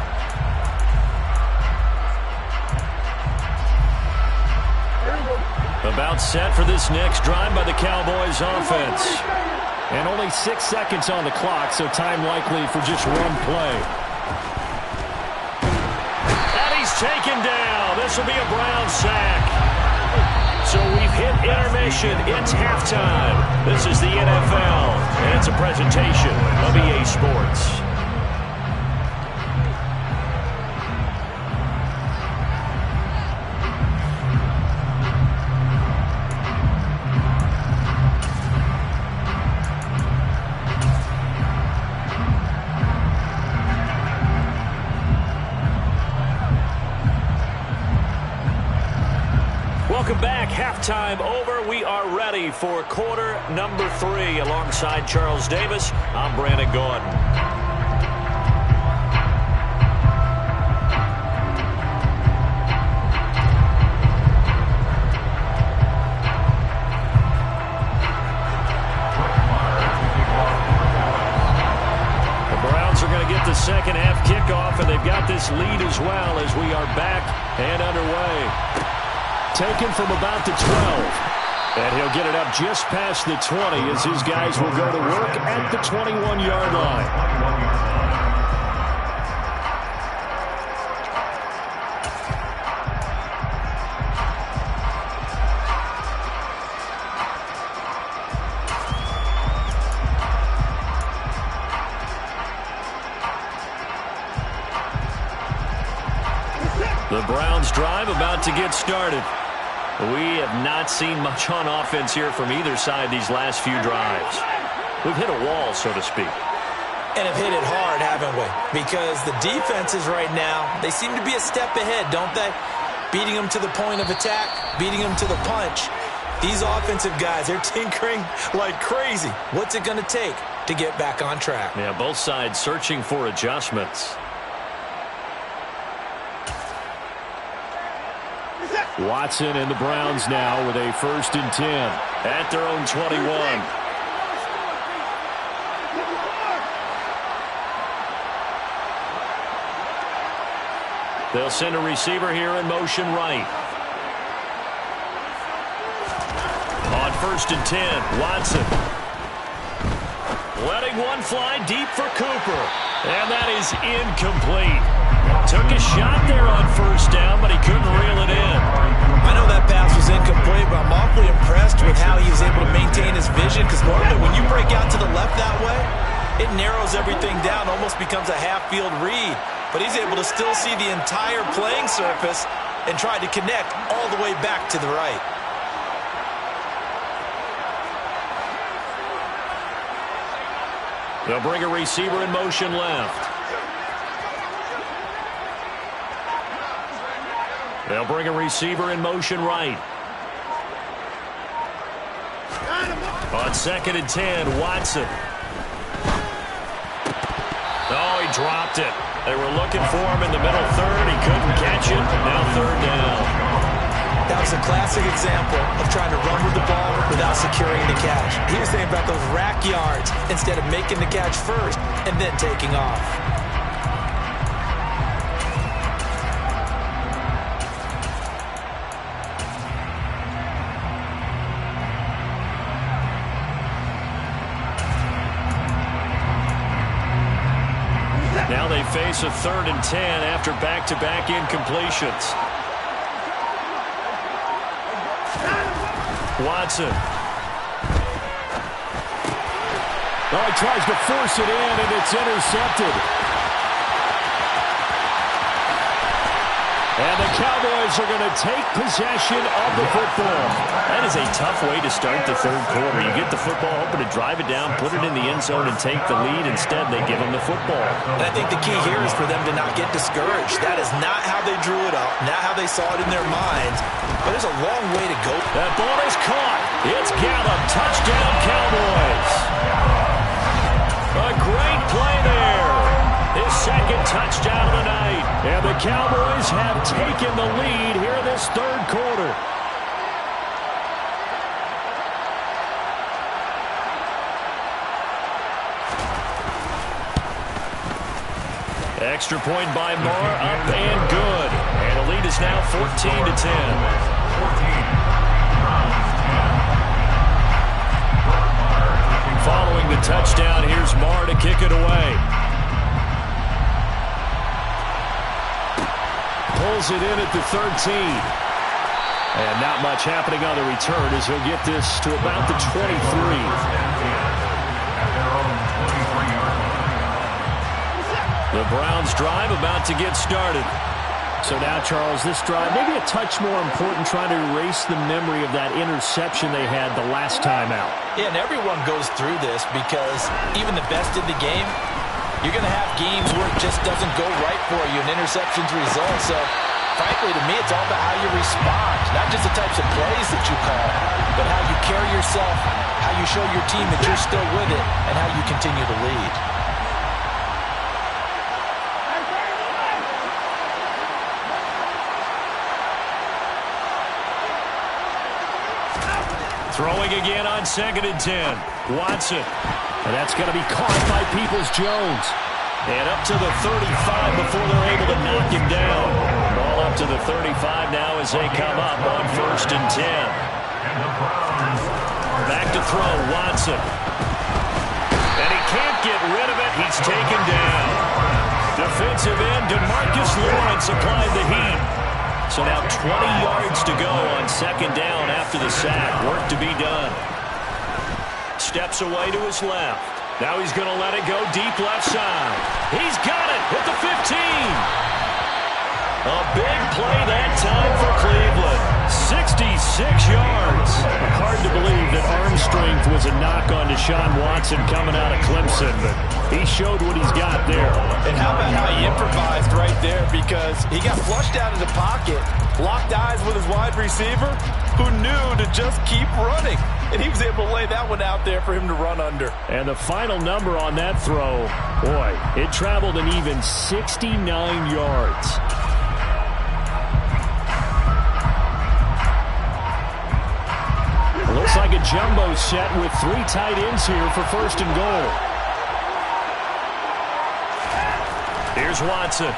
S1: About set for this next drive by the Cowboys offense.
S3: And only 6 seconds on the clock, so time likely for just one play.
S1: And he's taken down. This will be a Brown sack. So we've hit intermission. It's halftime. This is the NFL, and it's a presentation of EA Sports. Welcome back. Halftime over. We are ready for quarter number 3. Alongside Charles Davis, I'm Brandon Gordon. The Browns are going to get the second half kickoff, and they've got this lead as well as we are back and underway.
S3: Taken from about the 12.
S1: And he'll get it up just past the 20 as his guys will go to work at the 21-yard line. The Browns drive about to get started. We have not seen much on offense here from either side these last few drives. We've hit a wall, so to speak.
S2: And have hit it hard, haven't we? Because the defenses right now, they seem to be a step ahead, don't they? Beating them to the point of attack, beating them to the punch. These offensive guys, they're tinkering like crazy. What's it going to take to get back on track?
S1: Yeah, both sides searching for adjustments.
S3: Watson and the Browns now with a 1st and 10.
S1: At their own 21. They'll send a receiver here in motion right. On 1st and 10, Watson. Letting one fly deep for Cooper. And that is incomplete. Took a shot there on 1st down, but he couldn't reel it in.
S2: I know that pass was incomplete, but I'm awfully impressed with how he was able to maintain his vision, because normally when you break out to the left that way, it narrows everything down, almost becomes a half-field read. But he's able to still see the entire playing surface and try to connect all the way back to the right.
S1: They'll bring a receiver in motion left. They'll bring a receiver in motion right. On 2nd and 10, Watson. Oh, he dropped it. They were looking for him in the middle third. He couldn't catch it. Now 3rd down.
S2: That was a classic example of trying to run with the ball without securing the catch. He was saying about those rack yards instead of making the catch first and then taking off.
S1: Now they face a 3rd and 10 after back-to-back incompletions. Watson.
S3: Oh, he tries to force it in, and it's intercepted. And the Cowboys are going to take possession of the football.
S1: That is a tough way to start the 3rd quarter. You get the football, hoping to drive it down, put it in the end zone, and take the lead. Instead, they give them the football.
S2: And I think the key here is for them to not get discouraged. That is not how they drew it up, not how they saw it in their minds. But there's a long way to go.
S1: That ball is caught. It's Gallup. Touchdown, Cowboys. A great play there. His 2nd touchdown of the night.
S3: And the Cowboys have taken the lead here this 3rd quarter.
S1: Extra point by Moore, up and good. And the lead is now 14-10. Following the touchdown, here's Moore to kick it away.
S3: Pulls it in at the 13. And not much happening on the return as he'll get this to about the 23.
S1: The Browns drive about to get started.
S3: So now, Charles, this drive maybe a touch more important, trying to erase the memory of that interception they had the last time out.
S2: Yeah, and everyone goes through this because even the best in the game, you're going to have games where it just doesn't go right for you, and interceptions result. So, frankly, to me, it's all about how you respond, not just the types of plays that you call, but how you carry yourself, how you show your team that you're still with it, and how you continue to lead.
S1: Throwing again on 2nd and 10. Watson.
S3: And that's going to be caught by Peoples-Jones.
S1: And up to the 35 before they're able to knock him down. Ball up to the 35 now as they come up on 1st and 10. Back to throw, Watson. And he can't get rid of it. He's taken down. Defensive end, DeMarcus Lawrence applied the heat. So now 20 yards to go on 2nd down after the sack. Work to be done. Steps away to his left. Now he's going to let it go deep left side. He's got it at the 15. A big play that time for Cleveland. 66 yards.
S3: Hard to believe that arm strength was a knock on Deshaun Watson coming out of Clemson, but he showed what he's got there.
S5: And how about how he improvised right there, because he got flushed out of the pocket, locked eyes with his wide receiver, who knew to just keep running. And he was able to lay that one out there for him to run under.
S3: And the final number on that throw, boy, it traveled an even 69 yards. Looks like a jumbo set with 3 tight ends here for first and goal.
S1: Here's Watson.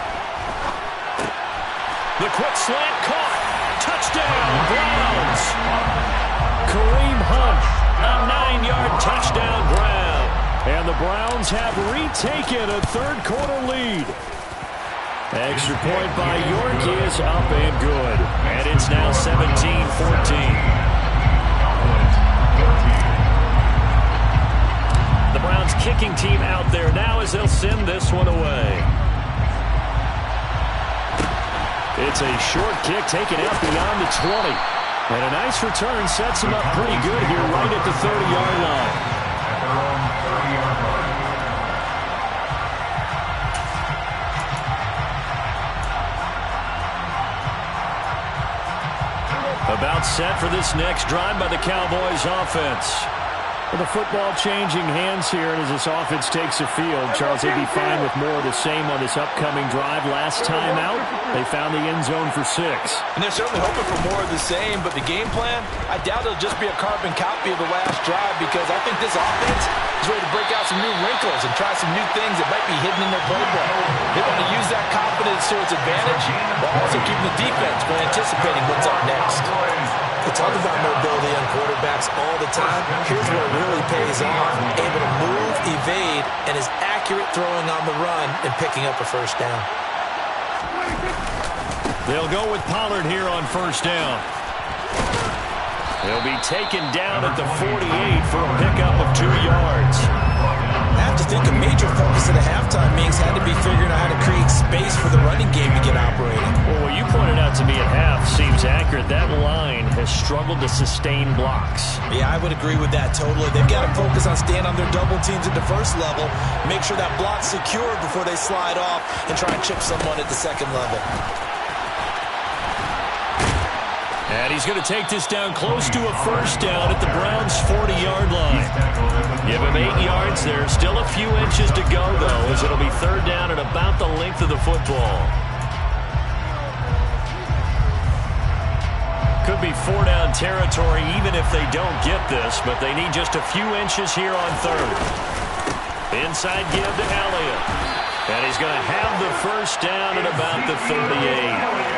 S1: The quick slant caught. Touchdown, Browns.
S3: Kareem Hunt,
S1: A 9-yard touchdown grab.
S3: and the Browns have retaken a third-quarter lead. Extra point by York is up and good.
S1: And it's now 17-14. The Browns kicking team out there now as they'll send this one away.
S3: It's a short kick taken out beyond the 20. And a nice return sets him up pretty good here right at the 30-yard line.
S4: At their own 30-yard line.
S3: About set for this next drive by the Cowboys offense. With the football changing hands here, and as this offense takes the field, Charles, they'd be fine with more of the same on this upcoming drive. Last time out, they found the end zone for 6.
S5: And they're certainly hoping for more of the same, but the game plan, I doubt it'll just be a carbon copy of the last drive, because I think this offense is ready to break out some new wrinkles and try some new things that might be hidden in their playbook. They want to use that confidence to its advantage while also keeping the defense from anticipating what's up next.
S2: We talk about mobility on quarterbacks all the time. Here's where it really pays off. Able to move, evade, and is accurate throwing on the run and picking up a first down.
S3: They'll go with Pollard here on first down. He'll be taken down at the 48 for a pickup of 2 yards.
S2: I have to think a major focus at the halftime meetings had to be figuring out how to create space for the running game to get operating.
S3: Well, what you pointed out to me at half seems accurate. That line has struggled to sustain blocks.
S2: Yeah, I would agree with that totally. They've got to focus on staying on their double teams at the first level, make sure that block's secure before they slide off and try and chip someone at the second level.
S3: And he's going to take this down close to a first down at the Browns' 40-yard line. Give him 8 yards there. Still a few inches to go, though, as it'll be third down at about the length of the football. Could be 4-down territory even if they don't get this, but they need just a few inches here on third. Inside give to Elliott. And he's going to have the first down at about the 38.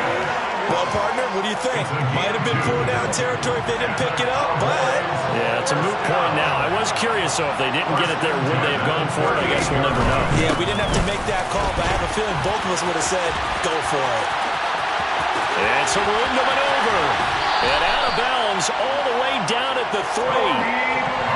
S2: Well, partner, what do you think? Might have been 4-down territory if they didn't pick it up, but...
S3: Yeah, it's a moot point now. I was curious, so if they didn't get it there, would they have gone for it? I guess we'll never know.
S2: Yeah, we didn't have to make that call, but I have a feeling both of us would have said, go for it.
S3: It's a room to maneuver. And out of bounds all the way down at the 3.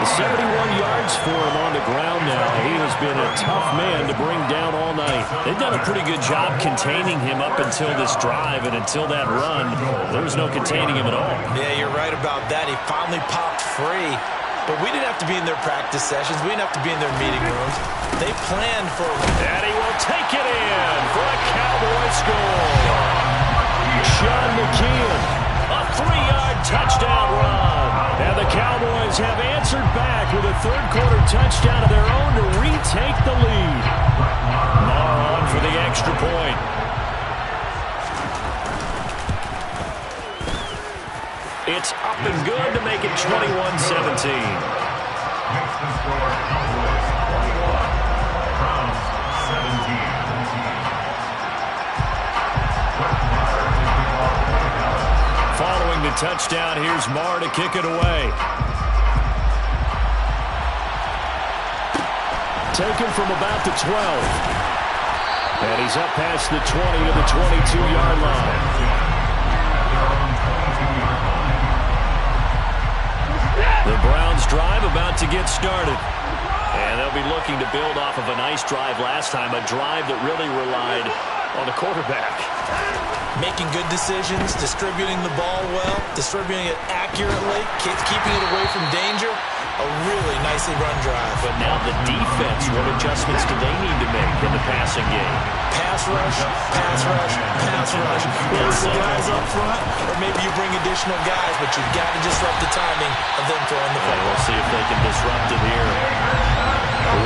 S3: 71 yards for him on the ground now. He has been a tough man to bring down all night. They've done a pretty good job containing him up until this drive, and until that run, there was no containing him at all.
S2: Yeah, you're right about that. He finally popped free. But we didn't have to be in their practice sessions. We didn't have to be in their meeting rooms. They planned for...
S3: And he will take it in for a Cowboy score. Sean McKeon, a 3-yard touchdown run. And the Cowboys have answered back with a third-quarter touchdown of their own to retake the lead. Now on for the extra point. It's up and good to make it 21-17.
S4: Makes the score Cowboys 41, Browns 17.
S3: Following the touchdown, here's Marr to kick it away. Taken from about the 12. And he's up past the 20 to the 22-yard line. The Browns drive about to get started. And they'll be looking to build off of a nice drive last time, a drive that really relied
S1: on the quarterback.
S2: Making good decisions, distributing the ball well, distributing it accurately, keeping it away from danger. A really nicely run drive.
S1: But now the defense, what adjustments do they need to make in the passing game?
S2: Pass rush, pass rush, pass rush. It's the guys up front, or maybe you bring additional guys, but you've got to disrupt the timing of them throwing the football.
S1: We'll see if they can disrupt it here.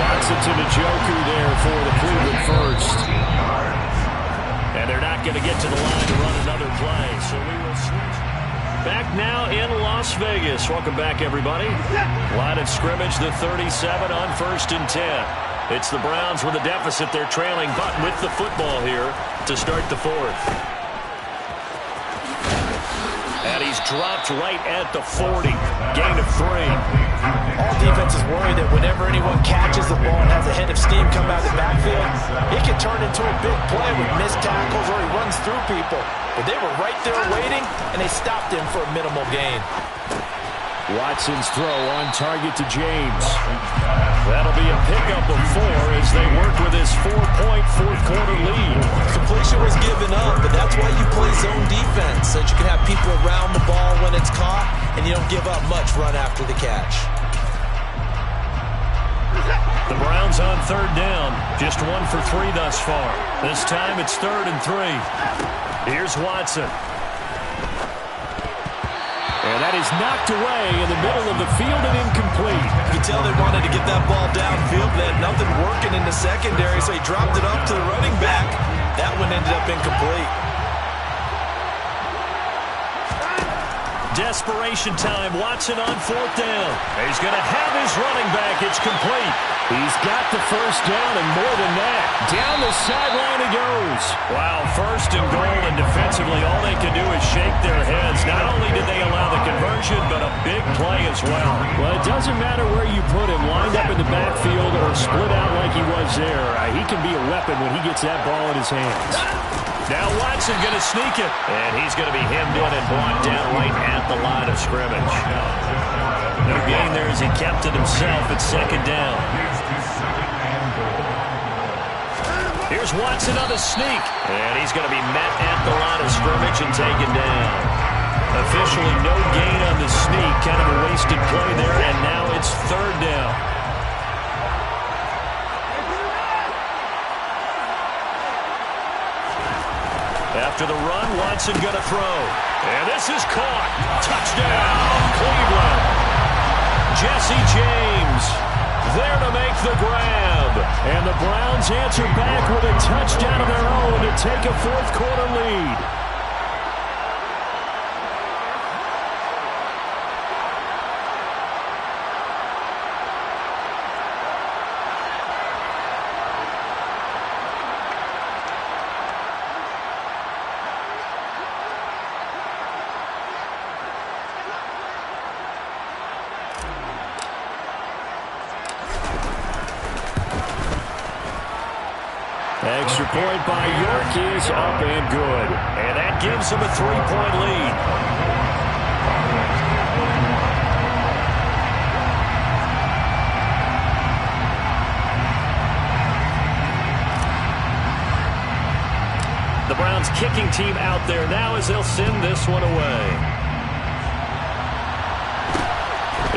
S3: Watson to Njoku there for the Cleveland first.
S1: And they're not going to get to the line to run another play, so we will switch. Back now in Las Vegas. Welcome back, everybody. Line of scrimmage, the 37 on 1st and 10. It's the Browns with a deficit. They're trailing, but with the football here to start the 4th. And he's dropped right at the 40. Gain of 3.
S2: All defenses worry that whenever anyone catches the ball and has a head of steam come out of the backfield, it can turn into a big play with missed tackles or he runs through people. But they were right there waiting, and they stopped him for a minimal gain.
S3: Watson's throw on target to James.
S1: That'll be a pickup of 4 as they work with his 4-point fourth-quarter lead.
S2: Completion was given up, but that's why you play zone defense, so that you can have people around the ball when it's caught, and you don't give up much run after the catch.
S1: The Browns on 3rd down. Just 1 for 3 thus far. This time it's 3rd and 3. Here's Watson.
S3: And that is knocked away in the middle of the field and incomplete.
S2: You can tell they wanted to get that ball downfield. They had nothing working in the secondary, so he dropped it up to the running back. That one ended up incomplete.
S1: Desperation time. Watson on 4th down. He's going to have his running back. It's complete.
S3: He's got the first down and more than that. Down the sideline he goes.
S1: Wow, 1st and goal, and defensively all they can do is shake their heads. Not only did they allow the conversion, but a big play as well.
S3: Well, it doesn't matter where you put him, lined up in the backfield or split out like he was there. He can be a weapon when he gets that ball in his hands.
S1: Now Watson going to sneak it, and he's going to be hemmed in and brought down right at the line of scrimmage. No gain there as he kept it himself at 2nd down. Here's Watson on the sneak, and he's going to be met at the line of scrimmage and taken down. Officially no gain on the sneak, kind of a wasted play there, and now it's 3rd down. After the run, Watson going to throw. And this is caught. Touchdown, Cleveland. Jesse James there to make the grab.
S3: And the Browns answer back with a touchdown of their own to take a 4th-quarter lead. Extra point by York is up and good.
S1: And that gives them a 3-point lead. The Browns kicking team out there now as they'll send this one away.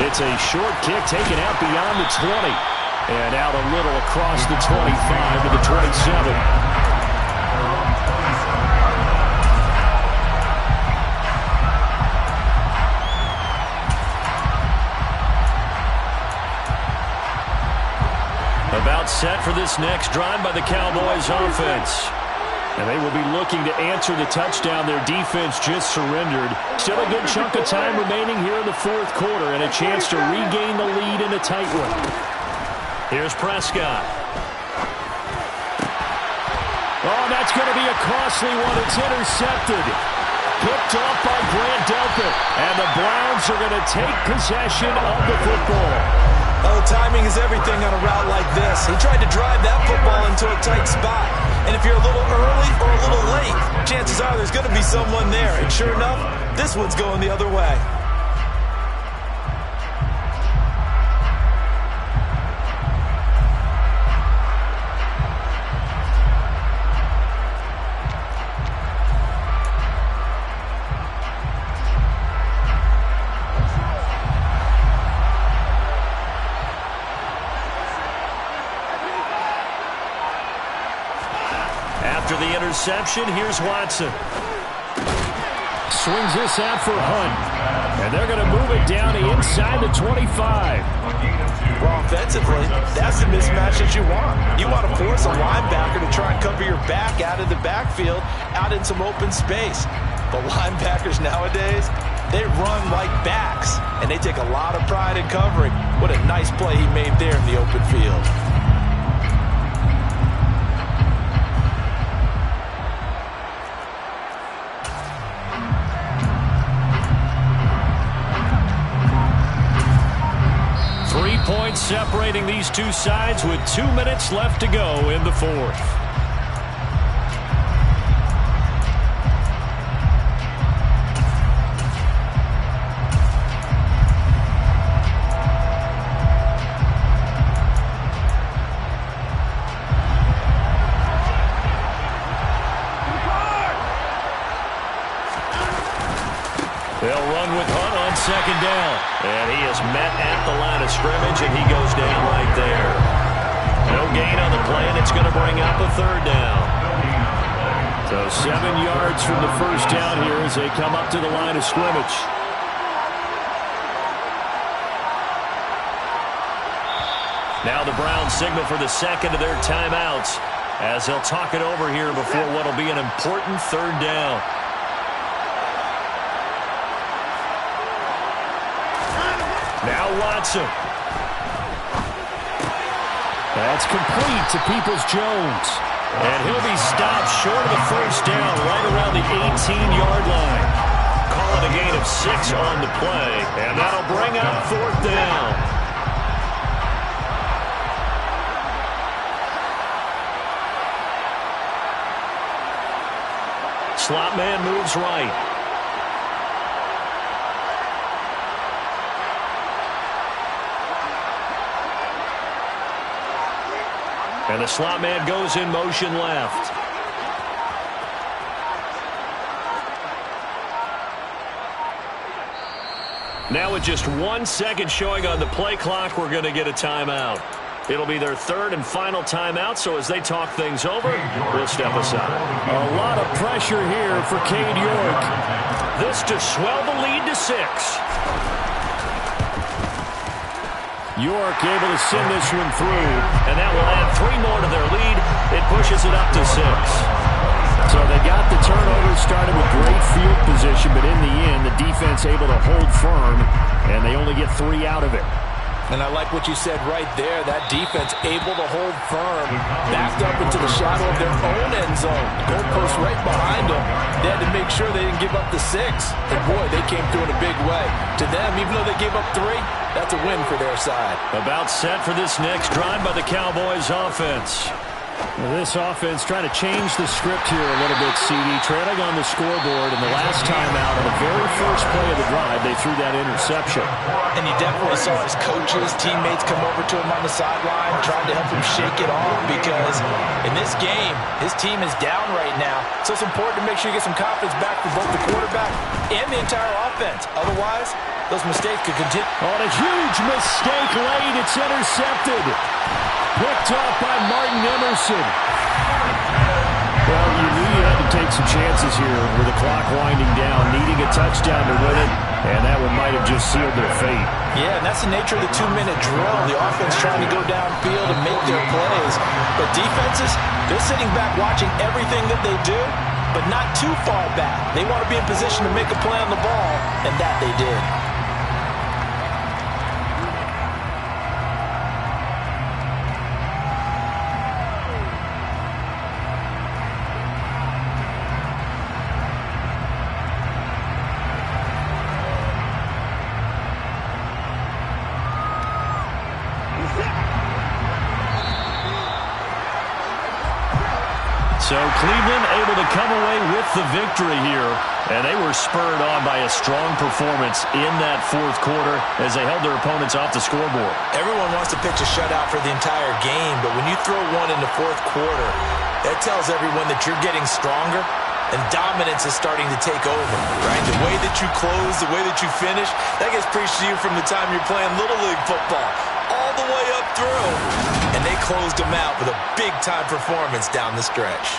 S3: It's a short kick taken out beyond the 20. And out a little across the 25 to the 27.
S1: About set for this next drive by the Cowboys offense.
S3: And they will be looking to answer the touchdown their defense just surrendered. Still a good chunk of time remaining here in the 4th quarter and a chance to regain the lead in a tight one.
S1: Here's Prescott.
S3: Oh, that's going to be a costly one. It's intercepted. Picked off by Grant Delpit. And the Browns are going to take possession of the football.
S2: Oh, timing is everything on a route like this. He tried to drive that football into a tight spot. And if you're a little early or a little late, chances are there's going to be someone there. And sure enough, this one's going the other way.
S1: interception. Here's Watson.
S3: Swings this out for Hunt. And they're going to move it down to inside the 25.
S2: Well, offensively, that's the mismatch that you want. You want to force a linebacker to try and cover your back out of the backfield, out in some open space. But linebackers nowadays, they run like backs, and they take a lot of pride in covering. What a nice play he made there in the open field.
S1: Points separating these two sides with 2 minutes left to go in the fourth. They'll run with Hunt on second down. And he is met at the line of scrimmage, and he goes down right there. No gain on the play, and it's going to bring up a third down. So 7 yards from the first down here as they come up to the line of scrimmage. Now the Browns signal for the second of their timeouts as they'll talk it over here before what will be an important third down. Now Watson.
S3: That's complete to Peoples-Jones.
S1: And he'll be stopped short of the first down right around the 18-yard line. Call it a gain of 6 on the play, and that'll bring up fourth down. Slot man moves right. And the slot man goes in motion left. Now with just 1 second showing on the play clock, we're going to get a timeout. It'll be their third and final timeout, so as they talk things over, we'll step aside.
S3: A lot of pressure here for Cade York.
S1: This to swell the lead to 6.
S3: York able to send this one through.
S1: And that will add 3 more to their lead. It pushes it up to 6.
S3: So they got the turnover started with great field position, but in the end, the defense able to hold firm, and they only get 3 out of it.
S2: And I like what you said right there. That defense able to hold firm, backed up into the shadow of their own end zone. Goalpost right behind them. They had to make sure they didn't give up the 6. And boy, they came through in a big way. To them, even though they gave up 3, that's a win for their side.
S1: About set for this next drive by the Cowboys offense.
S3: Well, this offense trying to change the script here a little bit, CD. Trailing on the scoreboard, and the last time out on the very first play of the drive, they threw that interception.
S2: And you definitely saw his coaches, teammates come over to him on the sideline, trying to help him shake it off, because in this game, his team is down right now. So it's important to make sure you get some confidence back for both the quarterback and the entire offense. Otherwise, those mistakes could continue.
S3: On a huge mistake late, it's intercepted. Picked off by Martin Emerson. Well, you knew you had to take some chances here with the clock winding down, needing a touchdown to win it, and that one might have just sealed their fate.
S2: Yeah, and that's the nature of the 2-minute drill. The offense trying to go downfield and make their plays. But defenses, they're sitting back watching everything that they do, but not too far back. They want to be in position to make a play on the ball, and that they did.
S1: So Cleveland able to come away with the victory here, and they were spurred on by a strong performance in that fourth quarter as they held their opponents off the scoreboard.
S2: Everyone wants to pitch a shutout for the entire game, but when you throw one in the fourth quarter, that tells everyone that you're getting stronger and dominance is starting to take over, right? The way that you close, the way that you finish, that gets preached to you from the time you're playing Little League football all the way up through. And they closed them out with a big-time performance down the stretch.